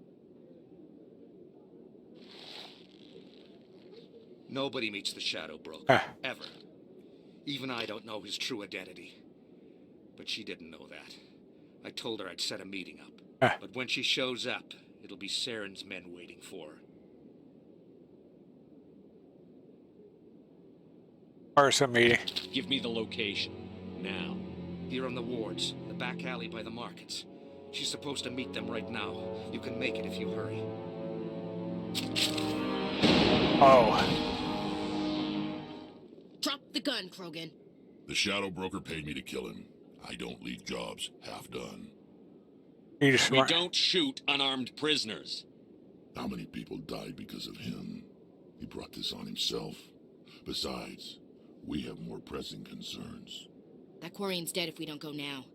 Nobody meets the Shadow Broker, ever. Even I don't know his true identity. But she didn't know that. I told her I'd set a meeting up. But when she shows up, it'll be Saren's men waiting for her. Where's the meeting? Give me the location. Now. Here on the wards, the back alley by the markets. She's supposed to meet them right now. You can make it if you hurry. Oh. Drop the gun, Krogan. The Shadow Broker paid me to kill him. I don't leave jobs half done. We don't shoot unarmed prisoners. How many people died because of him? He brought this on himself. Besides, we have more pressing concerns. That Quarian's dead if we don't go now.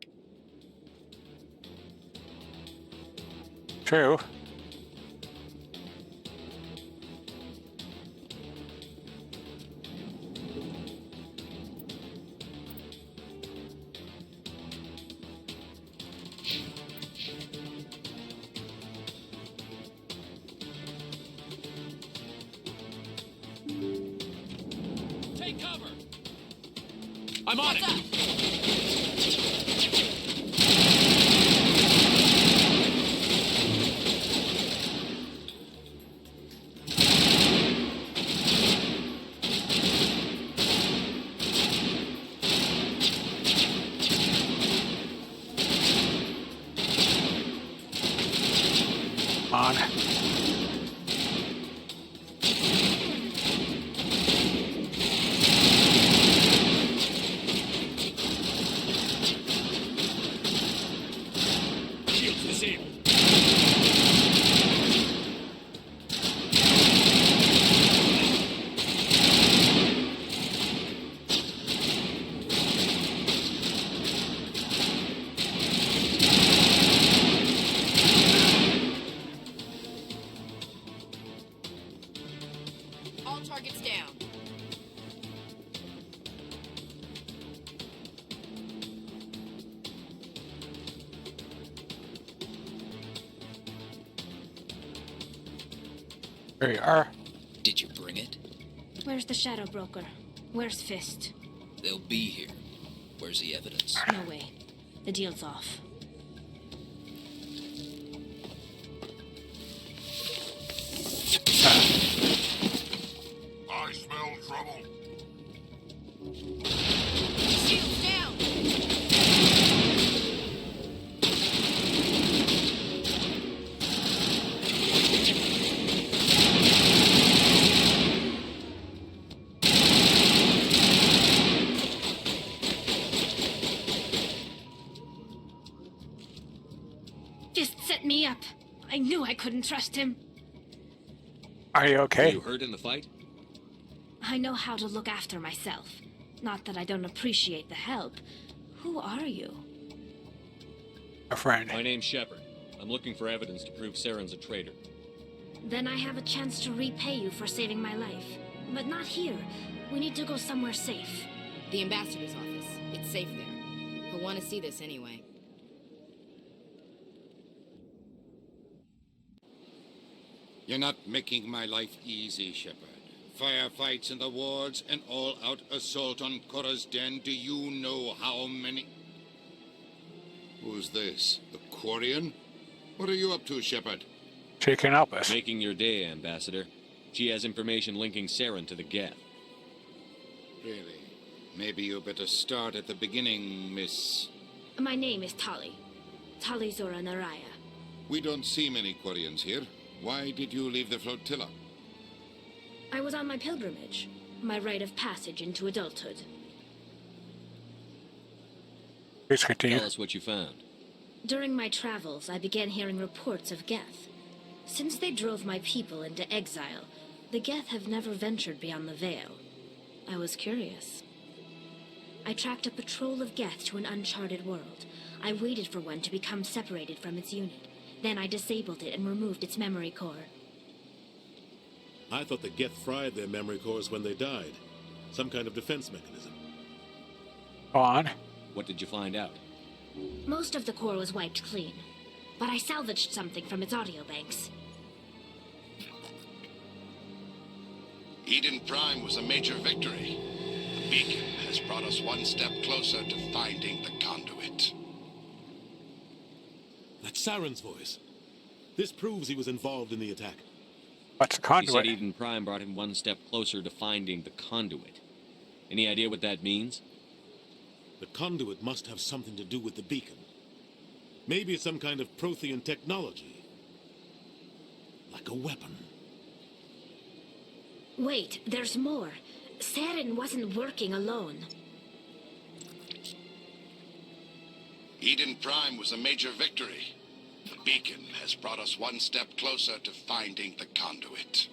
True. Take cover! I'm on it! On. Shields disabled. All targets down. There you are. Did you bring it? Where's the Shadow Broker? Where's Fist? They'll be here. Where's the evidence? No way. The deal's off. I smell trouble. Shields down! Fist set me up. I knew I couldn't trust him. Are you okay? Were you hurt in the fight? I know how to look after myself. Not that I don't appreciate the help. Who are you? A friend. My name's Shepard. I'm looking for evidence to prove Saren's a traitor. Then I have a chance to repay you for saving my life. But not here. We need to go somewhere safe. The Ambassador's office. It's safe there. He'll want to see this anyway. You're not making my life easy, Shepard. Firefights in the wards, an all-out assault on Korra's den. Do you know how many... Who's this? The Quarian? What are you up to, Shepard? She can help us. Making your day, Ambassador. She has information linking Saren to the Geth. Really? Maybe you better start at the beginning, Miss... My name is Tali. Tali Zora Naraya. We don't see many Quarians here. Why did you leave the flotilla? I was on my pilgrimage. My rite of passage into adulthood. Please continue. Tell us what you found. During my travels, I began hearing reports of Geth. Since they drove my people into exile, the Geth have never ventured beyond the Veil. I was curious. I tracked a patrol of Geth to an uncharted world. I waited for one to become separated from its unit. Then I disabled it and removed its memory core. I thought the Geth fried their memory cores when they died. Some kind of defense mechanism. On. What did you find out? Most of the core was wiped clean, but I salvaged something from its audio banks. Eden Prime was a major victory. The beacon has brought us one step closer to finding the conduit. That's Saren's voice. This proves he was involved in the attack. What's the He conduit? said Eden Prime brought him one step closer to finding the conduit. Any idea what that means? The conduit must have something to do with the beacon. Maybe it's some kind of Prothean technology. Like a weapon. Wait, there's more. Saren wasn't working alone. Eden Prime was a major victory. The beacon has brought us one step closer to finding the conduit.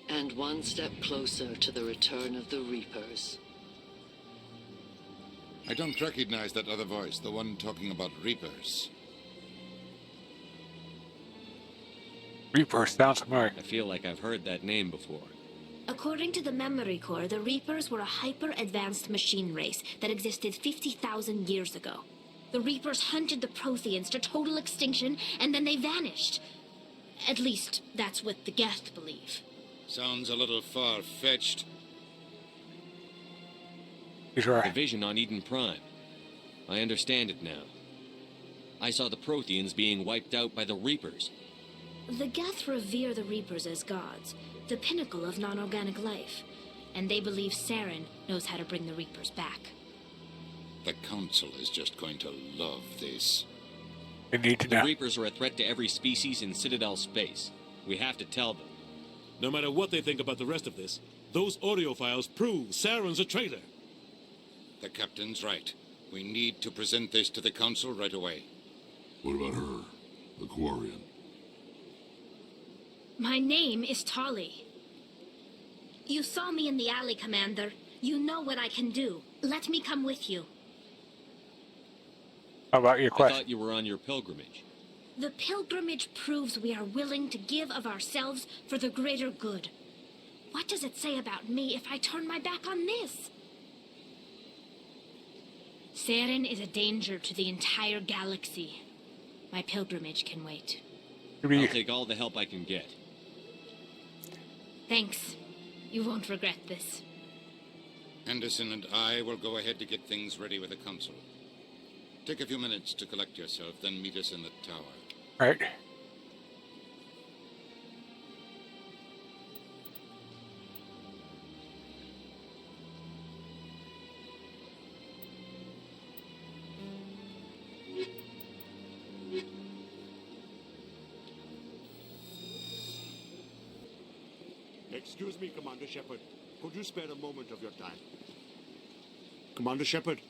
And one step closer to the return of the Reapers. I don't recognize that other voice, the one talking about Reapers. Reaper sounds familiar. I feel like I've heard that name before. According to the memory core, the Reapers were a hyper-advanced machine race that existed 50,000 years ago. The Reapers hunted the Protheans to total extinction, and then they vanished. At least, that's what the Geth believe. Sounds a little far-fetched. The vision on Eden Prime. I understand it now. I saw the Protheans being wiped out by the Reapers. The Geth revere the Reapers as gods, the pinnacle of non-organic life, and they believe Saren knows how to bring the Reapers back. The Council is just going to love this. They need to The know. Reapers are a threat to every species in Citadel space. We have to tell them. No matter what they think about the rest of this, those audio files prove Saren's a traitor. The Captain's right. We need to present this to the Council right away. What about her? The Quarian? My name is Tali. You saw me in the alley, Commander. You know what I can do. Let me come with you. How about your I quest? thought you were on your pilgrimage. The pilgrimage proves we are willing to give of ourselves for the greater good. What does it say about me if I turn my back on this? Saren is a danger to the entire galaxy. My pilgrimage can wait. I'll take all the help I can get. Thanks. You won't regret this. Anderson and I will go ahead to get things ready with the Council. Take a few minutes to collect yourself, then meet us in the tower. Right. Excuse me, Commander Shepard. Could you spare a moment of your time? Commander Shepard,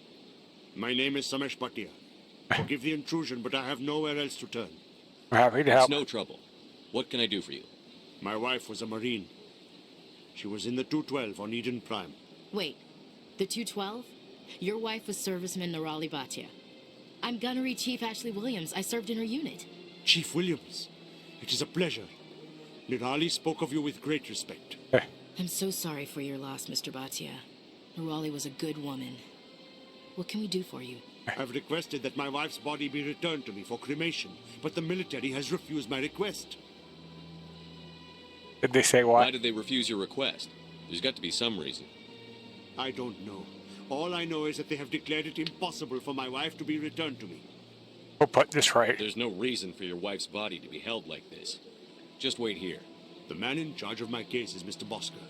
my name is Samesh Bhatia. Forgive the intrusion, but I have nowhere else to turn. We're happy to help. It's no trouble. What can I do for you? My wife was a Marine. She was in the 212 on Eden Prime. Wait, the 212? Your wife was serviceman Nirali Bhatia. I'm Gunnery Chief Ashley Williams. I served in her unit. Chief Williams, it is a pleasure. Nirali spoke of you with great respect. I'm so sorry for your loss, Mr. Bhatia. Nirali was a good woman. What can we do for you? I've requested that my wife's body be returned to me for cremation, but the military has refused my request. Did they say why? Why did they refuse your request? There's got to be some reason. I don't know. All I know is that they have declared it impossible for my wife to be returned to me. We'll put this right. There's no reason for your wife's body to be held like this. Just wait here. The man in charge of my case is Mr. Bosker.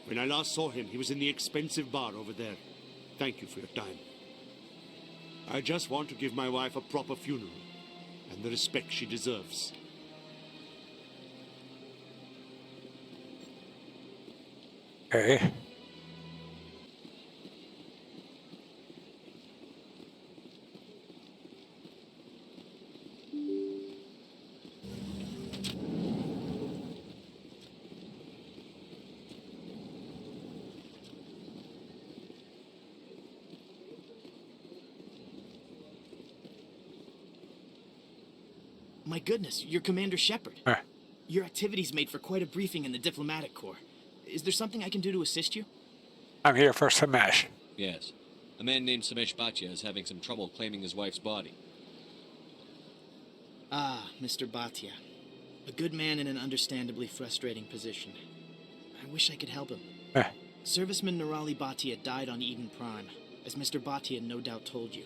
When I last saw him, he was in the expensive bar over there. Thank you for your time. I just want to give my wife a proper funeral and the respect she deserves. Okay. My goodness, you're Commander Shepard. Your activities made for quite a briefing in the diplomatic corps. Is there something I can do to assist you? I'm here for Samesh. Yes. A man named Samesh Bhatia is having some trouble claiming his wife's body. Ah, Mr. Bhatia. A good man in an understandably frustrating position. I wish I could help him. Serviceman Nirali Bhatia died on Eden Prime, as Mr. Bhatia no doubt told you.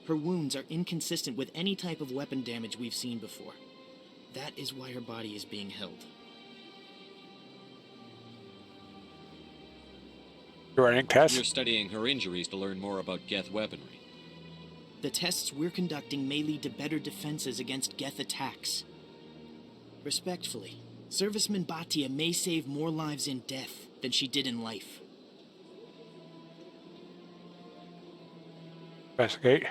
Her wounds are inconsistent with any type of weapon damage we've seen before. That is why her body is being held. You're running tests? You're studying her injuries to learn more about Geth weaponry. The tests we're conducting may lead to better defenses against Geth attacks. Respectfully, Serviceman Bhatia may save more lives in death than she did in life. Investigate.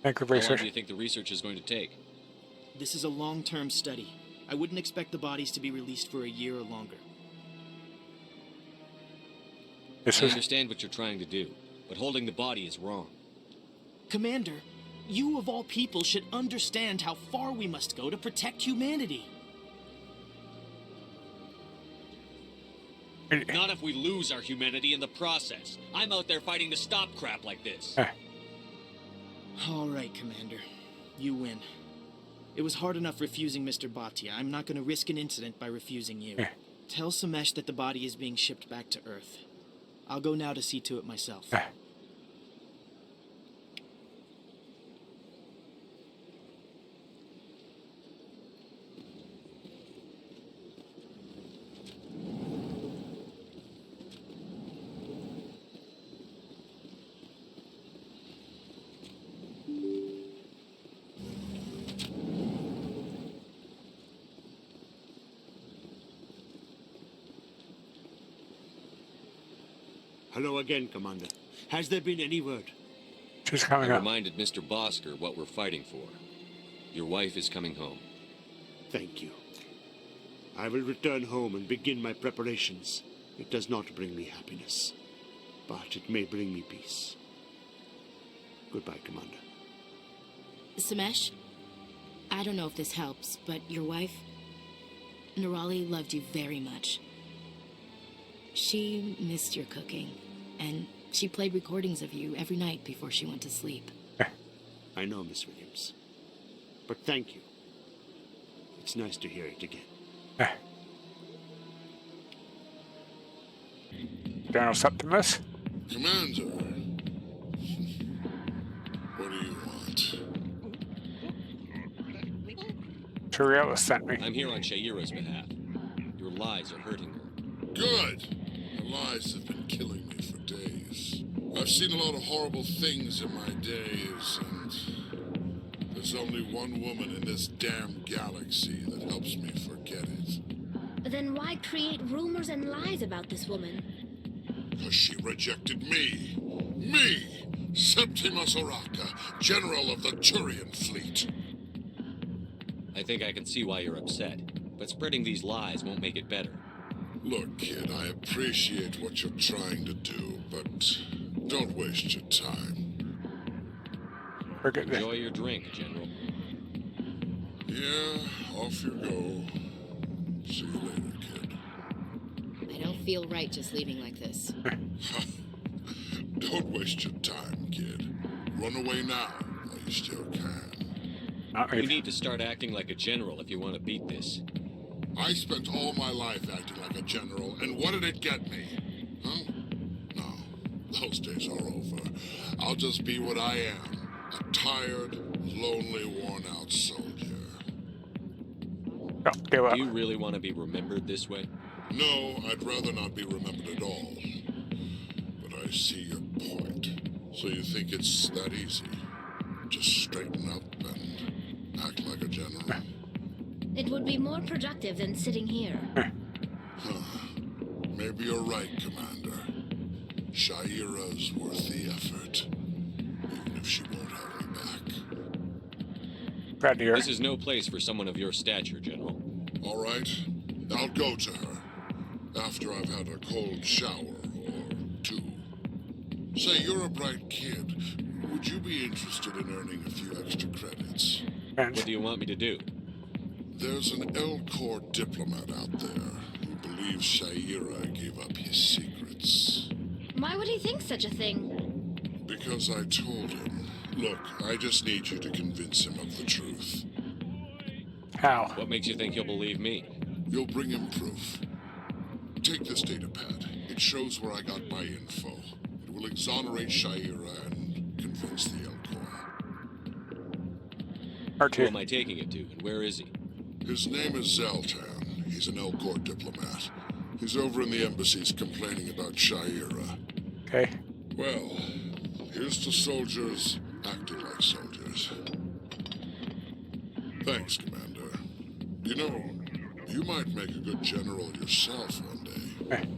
Think of How long research. do you think the research is going to take? This is a long-term study. I wouldn't expect the bodies to be released for a year or longer. I understand what you're trying to do, but holding the body is wrong. Commander, you of all people should understand how far we must go to protect humanity. Not if we lose our humanity in the process. I'm out there fighting to stop crap like this. All right, Commander. You win. It was hard enough refusing Mr. Bhatia. I'm not going to risk an incident by refusing you. Tell Samesh that the body is being shipped back to Earth. I'll go now to see to it myself. Hello again, Commander. Has there been any word? She's coming I up. reminded Mr. Bosker what we're fighting for. Your wife is coming home. Thank you. I will return home and begin my preparations. It does not bring me happiness, but it may bring me peace. Goodbye, Commander. Samesh, I don't know if this helps, but your wife, Nirali, loved you very much. She missed your cooking, and she played recordings of you every night before she went to sleep. I know, Miss Williams. But thank you. It's nice to hear it again. General Septimus? Commander, what do you want? Turiella sent me. I'm here on Shaira's behalf. Your lies are hurting her. Good. The lies have been killing me for days. I've seen a lot of horrible things in my days, and there's only one woman in this damn galaxy that helps me forget it. Then why create rumors and lies about this woman? Because she rejected me. Me! Septimus Oraka, General of the Turian Fleet. I think I can see why you're upset, but spreading these lies won't make it better. Look, kid, I appreciate what you're trying to do, but don't waste your time. Enjoy your drink, General. Yeah, off you go. See you later, kid. I don't feel right just leaving like this. Don't waste your time, kid. Run away now, while you still can. You need to start acting like a general if you want to beat this. I spent all my life acting like a general, and what did it get me? Huh? No, those days are over. I'll just be what I am, a tired, lonely, worn-out soldier. Do you really want to be remembered this way? No, I'd rather not be remembered at all. But I see your point. So you think it's that easy? Just straighten up and act like a general? It would be more productive than sitting here. Maybe you're right, Commander. Shaira's worth the effort, even if she won't have me back. This is no place for someone of your stature, General. All right, I'll go to her after I've had a cold shower or two. Say, you're a bright kid. Would you be interested in earning a few extra credits? What do you want me to do? There's an Elcor diplomat out there who believes Shaira gave up his secrets. Why would he think such a thing? Because I told him. Look, I just need you to convince him of the truth. How? What makes you think he'll believe me? You'll bring him proof. Take this datapad. It shows where I got my info. It will exonerate Shaira and convince the Elcor. Who am I taking it to, and where is he? His name is Zaltan. He's an Elcor diplomat. He's over in the embassies complaining about Shaira. Okay. Well, here's to soldiers acting like soldiers. Thanks, Commander. You know, you might make a good general yourself one day.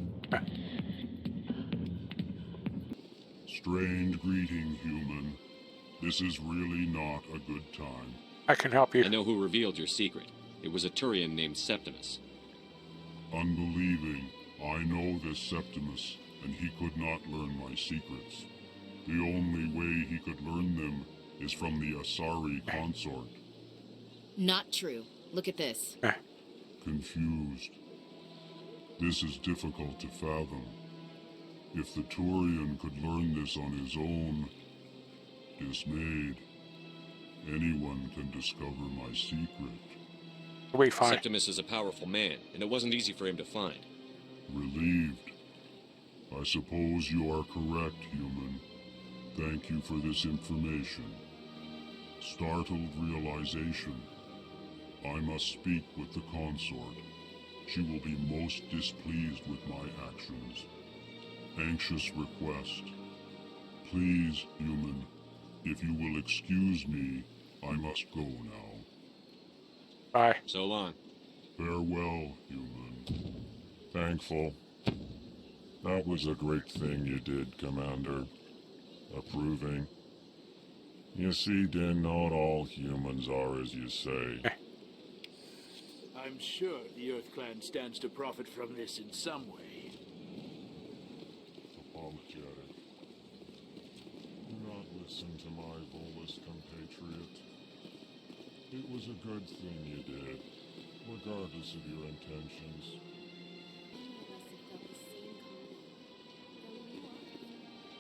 Strained greeting, human. This is really not a good time. I can help you. I know who revealed your secret. It was a Turian named Septimus. Unbelieving. I know this Septimus, and he could not learn my secrets. The only way he could learn them is from the Asari consort. Not true. Look at this. Confused. This is difficult to fathom. If the Turian could learn this on his own, dismayed, anyone can discover my secret. We find Septimus is a powerful man, and it wasn't easy for him to find. Relieved. I suppose you are correct, human. Thank you for this information. Startled realization. I must speak with the consort. She will be most displeased with my actions. Anxious request. Please, human, if you will excuse me, I must go now. Bye. So long. Farewell, human. Thankful. That was a great thing you did, Commander. Approving. You see, Din, not all humans are as you say. I'm sure the Earth Clan stands to profit from this in some way. Apologetic. Do not listen to my Volus compatriot. It was a good thing you did, regardless of your intentions.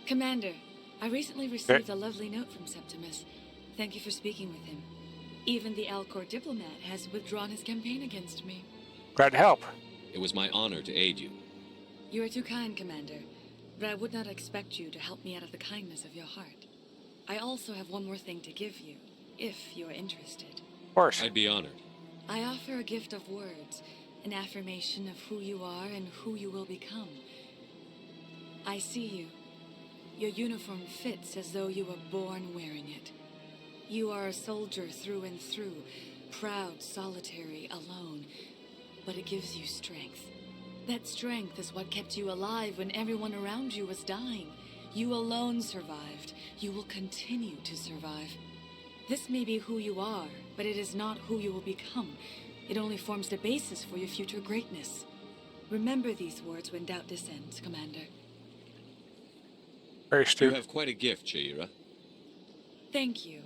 Commander, I recently received a lovely note from Septimus. Thank you for speaking with him. Even the Elcor diplomat has withdrawn his campaign against me. Glad to help. It was my honor to aid you. You are too kind, Commander, but I would not expect you to help me out of the kindness of your heart. I also have one more thing to give you, if you are interested. Of course. I'd be honored. I offer a gift of words, an affirmation of who you are and who you will become. I see you. Your uniform fits as though you were born wearing it. You are a soldier through and through, proud, solitary, alone, but it gives you strength. That strength is what kept you alive when everyone around you was dying. You alone survived. You will continue to survive. This may be who you are, but it is not who you will become. It only forms the basis for your future greatness. Remember these words when doubt descends, Commander. Very You stupid. have quite a gift, Shaira. Thank you.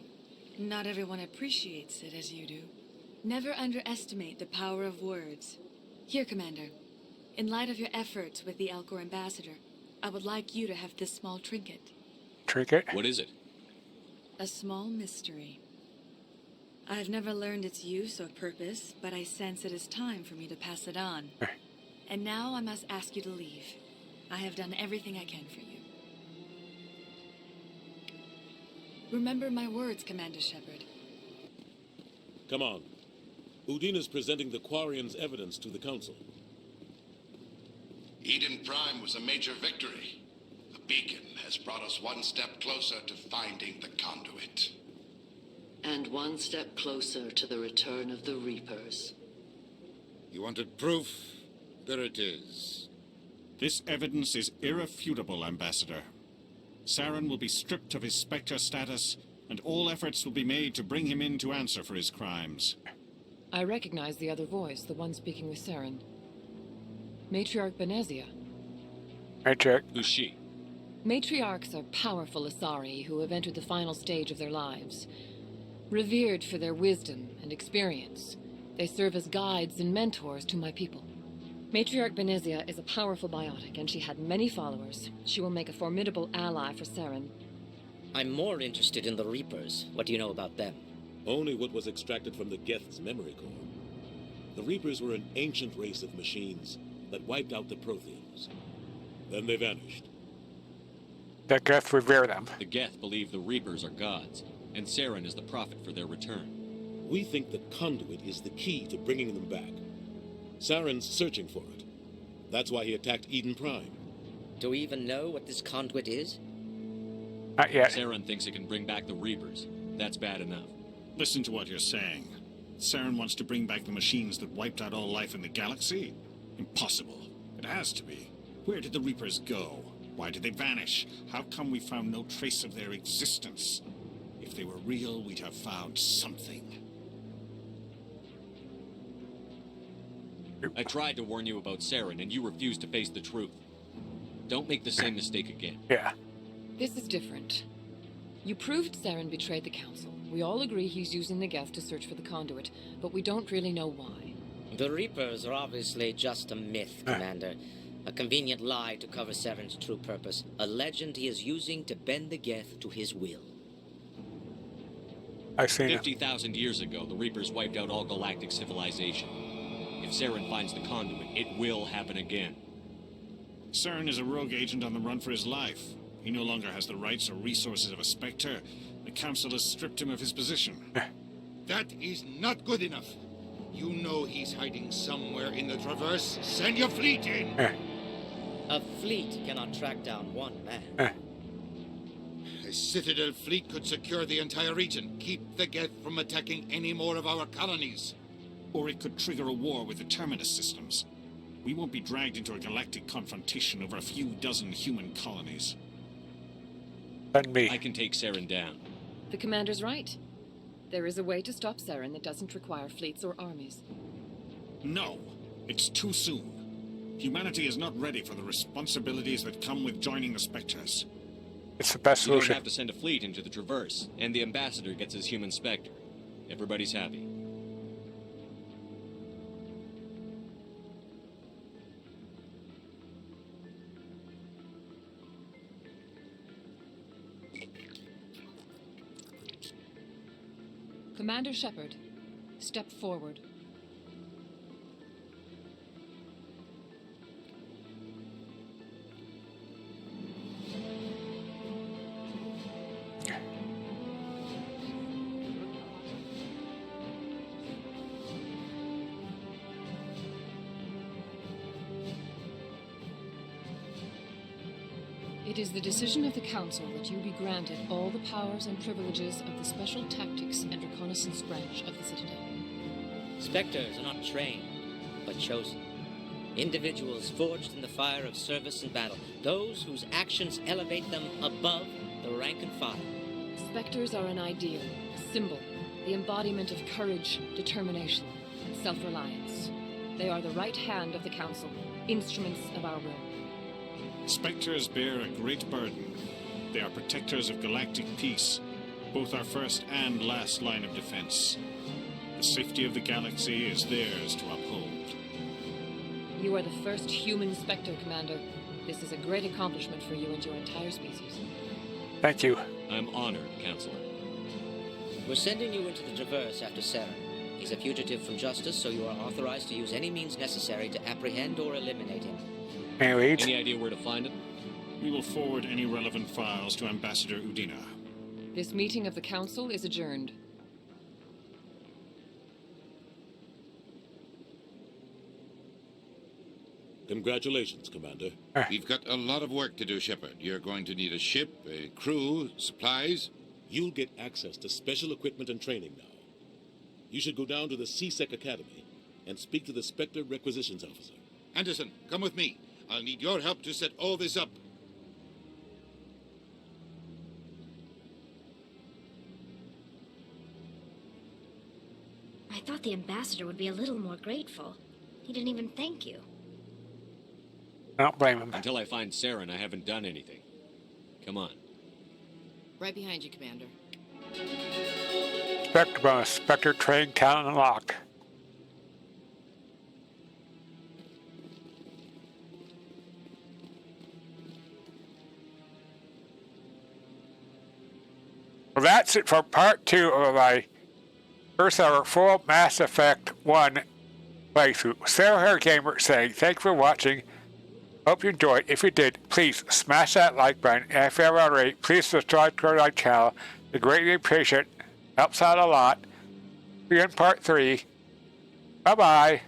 Not everyone appreciates it as you do. Never underestimate the power of words. Here, Commander. In light of your efforts with the Elcor Ambassador, I would like you to have this small trinket. Trinket? What is it? A small mystery. I have never learned its use or purpose, but I sense it is time for me to pass it on. And now I must ask you to leave. I have done everything I can for you. Remember my words, Commander Shepard. Come on. Udina's presenting the Quarian's evidence to the Council. Eden Prime was a major victory. The beacon has brought us one step closer to finding the conduit. And one step closer to the return of the Reapers. You wanted proof? There it is. This evidence is irrefutable, Ambassador. Saren will be stripped of his Specter status, and all efforts will be made to bring him in to answer for his crimes. I recognize the other voice, the one speaking with Saren. Matriarch Benezia. Matriarch. Who's she? Matriarchs are powerful Asari who have entered the final stage of their lives. Revered for their wisdom and experience, They serve as guides and mentors to my people. Matriarch Benezia is a powerful biotic, and she had many followers. She will make a formidable ally for Saren. I'm more interested in the Reapers. What do you know about them? Only what was extracted from the Geth's memory core. The Reapers were an ancient race of machines that wiped out the Protheans. Then they vanished. The Geth revere them. The Geth believe the Reapers are gods, and Saren is the prophet for their return. We think the conduit is the key to bringing them back. Saren's searching for it. That's why he attacked Eden Prime. Do we even know what this conduit is? Not yet. Saren thinks it can bring back the Reapers. That's bad enough. Listen to what you're saying. Saren wants to bring back the machines that wiped out all life in the galaxy? Impossible. It has to be. Where did the Reapers go? Why did they vanish? How come we found no trace of their existence? If they were real, we'd have found something. I tried to warn you about Saren, and you refused to face the truth. Don't make the same mistake again. Yeah. This is different. You proved Saren betrayed the Council. We all agree he's using the Geth to search for the conduit, but we don't really know why. The Reapers are obviously just a myth, Commander. A convenient lie to cover Saren's true purpose. A legend he is using to bend the Geth to his will. I've seen 50,000 years ago, the Reapers wiped out all galactic civilization. If Saren finds the conduit, it will happen again. Saren is a rogue agent on the run for his life. He no longer has the rights or resources of a Specter. The Council has stripped him of his position. That is not good enough. You know he's hiding somewhere in the Traverse. Send your fleet in! A fleet cannot track down one man. A Citadel fleet could secure the entire region. Keep the Geth from attacking any more of our colonies. Or it could trigger a war with the Terminus systems. We won't be dragged into a galactic confrontation over a few dozen human colonies. And me. I can take Saren down. The Commander's right. There is a way to stop Saren that doesn't require fleets or armies. No, it's too soon. Humanity is not ready for the responsibilities that come with joining the Spectres. It's the best solution. You don't have to send a fleet into the Traverse, and the Ambassador gets his human Spectre. Everybody's happy. Commander Shepard, step forward. It is the decision of the Council that you be granted all the powers and privileges of the Special Tactics and Reconnaissance Branch of the Citadel. Spectres are not trained, but chosen. Individuals forged in the fire of service and battle. Those whose actions elevate them above the rank and file. Spectres are an ideal, a symbol, the embodiment of courage, determination, and self-reliance. They are the right hand of the Council, instruments of our will. Spectres bear a great burden. They are protectors of galactic peace, both our first and last line of defense. The safety of the galaxy is theirs to uphold. You are the first human Spectre, Commander. This is a great accomplishment for you and your entire species. Thank you. I'm honored, Counselor. We're sending you into the Traverse after Saren. He's a fugitive from justice, so you are authorized to use any means necessary to apprehend or eliminate him. Any idea where to find him? We will forward any relevant files to Ambassador Udina. This meeting of the Council is adjourned. Congratulations, Commander. We've got a lot of work to do, Shepard. You're going to need a ship, a crew, supplies. You'll get access to special equipment and training now. You should go down to the C-Sec Academy and speak to the Spectre Requisitions Officer. Anderson, come with me. I'll need your help to set all this up. I thought the Ambassador would be a little more grateful. He didn't even thank you. I don't blame him. Until I find Saren, I haven't done anything. Come on. Right behind you, Commander. Spectre bonus. Spectre training talent unlocked. that's it for part 2 of my first ever full Mass Effect 1 playthrough. Sarah Hair Gamer saying, thanks for watching. Hope you enjoyed. If you did, please smash that like button. And if you haven't already, please subscribe to our channel. We greatly appreciate it. Helps out a lot. See you in part 3. Bye-bye.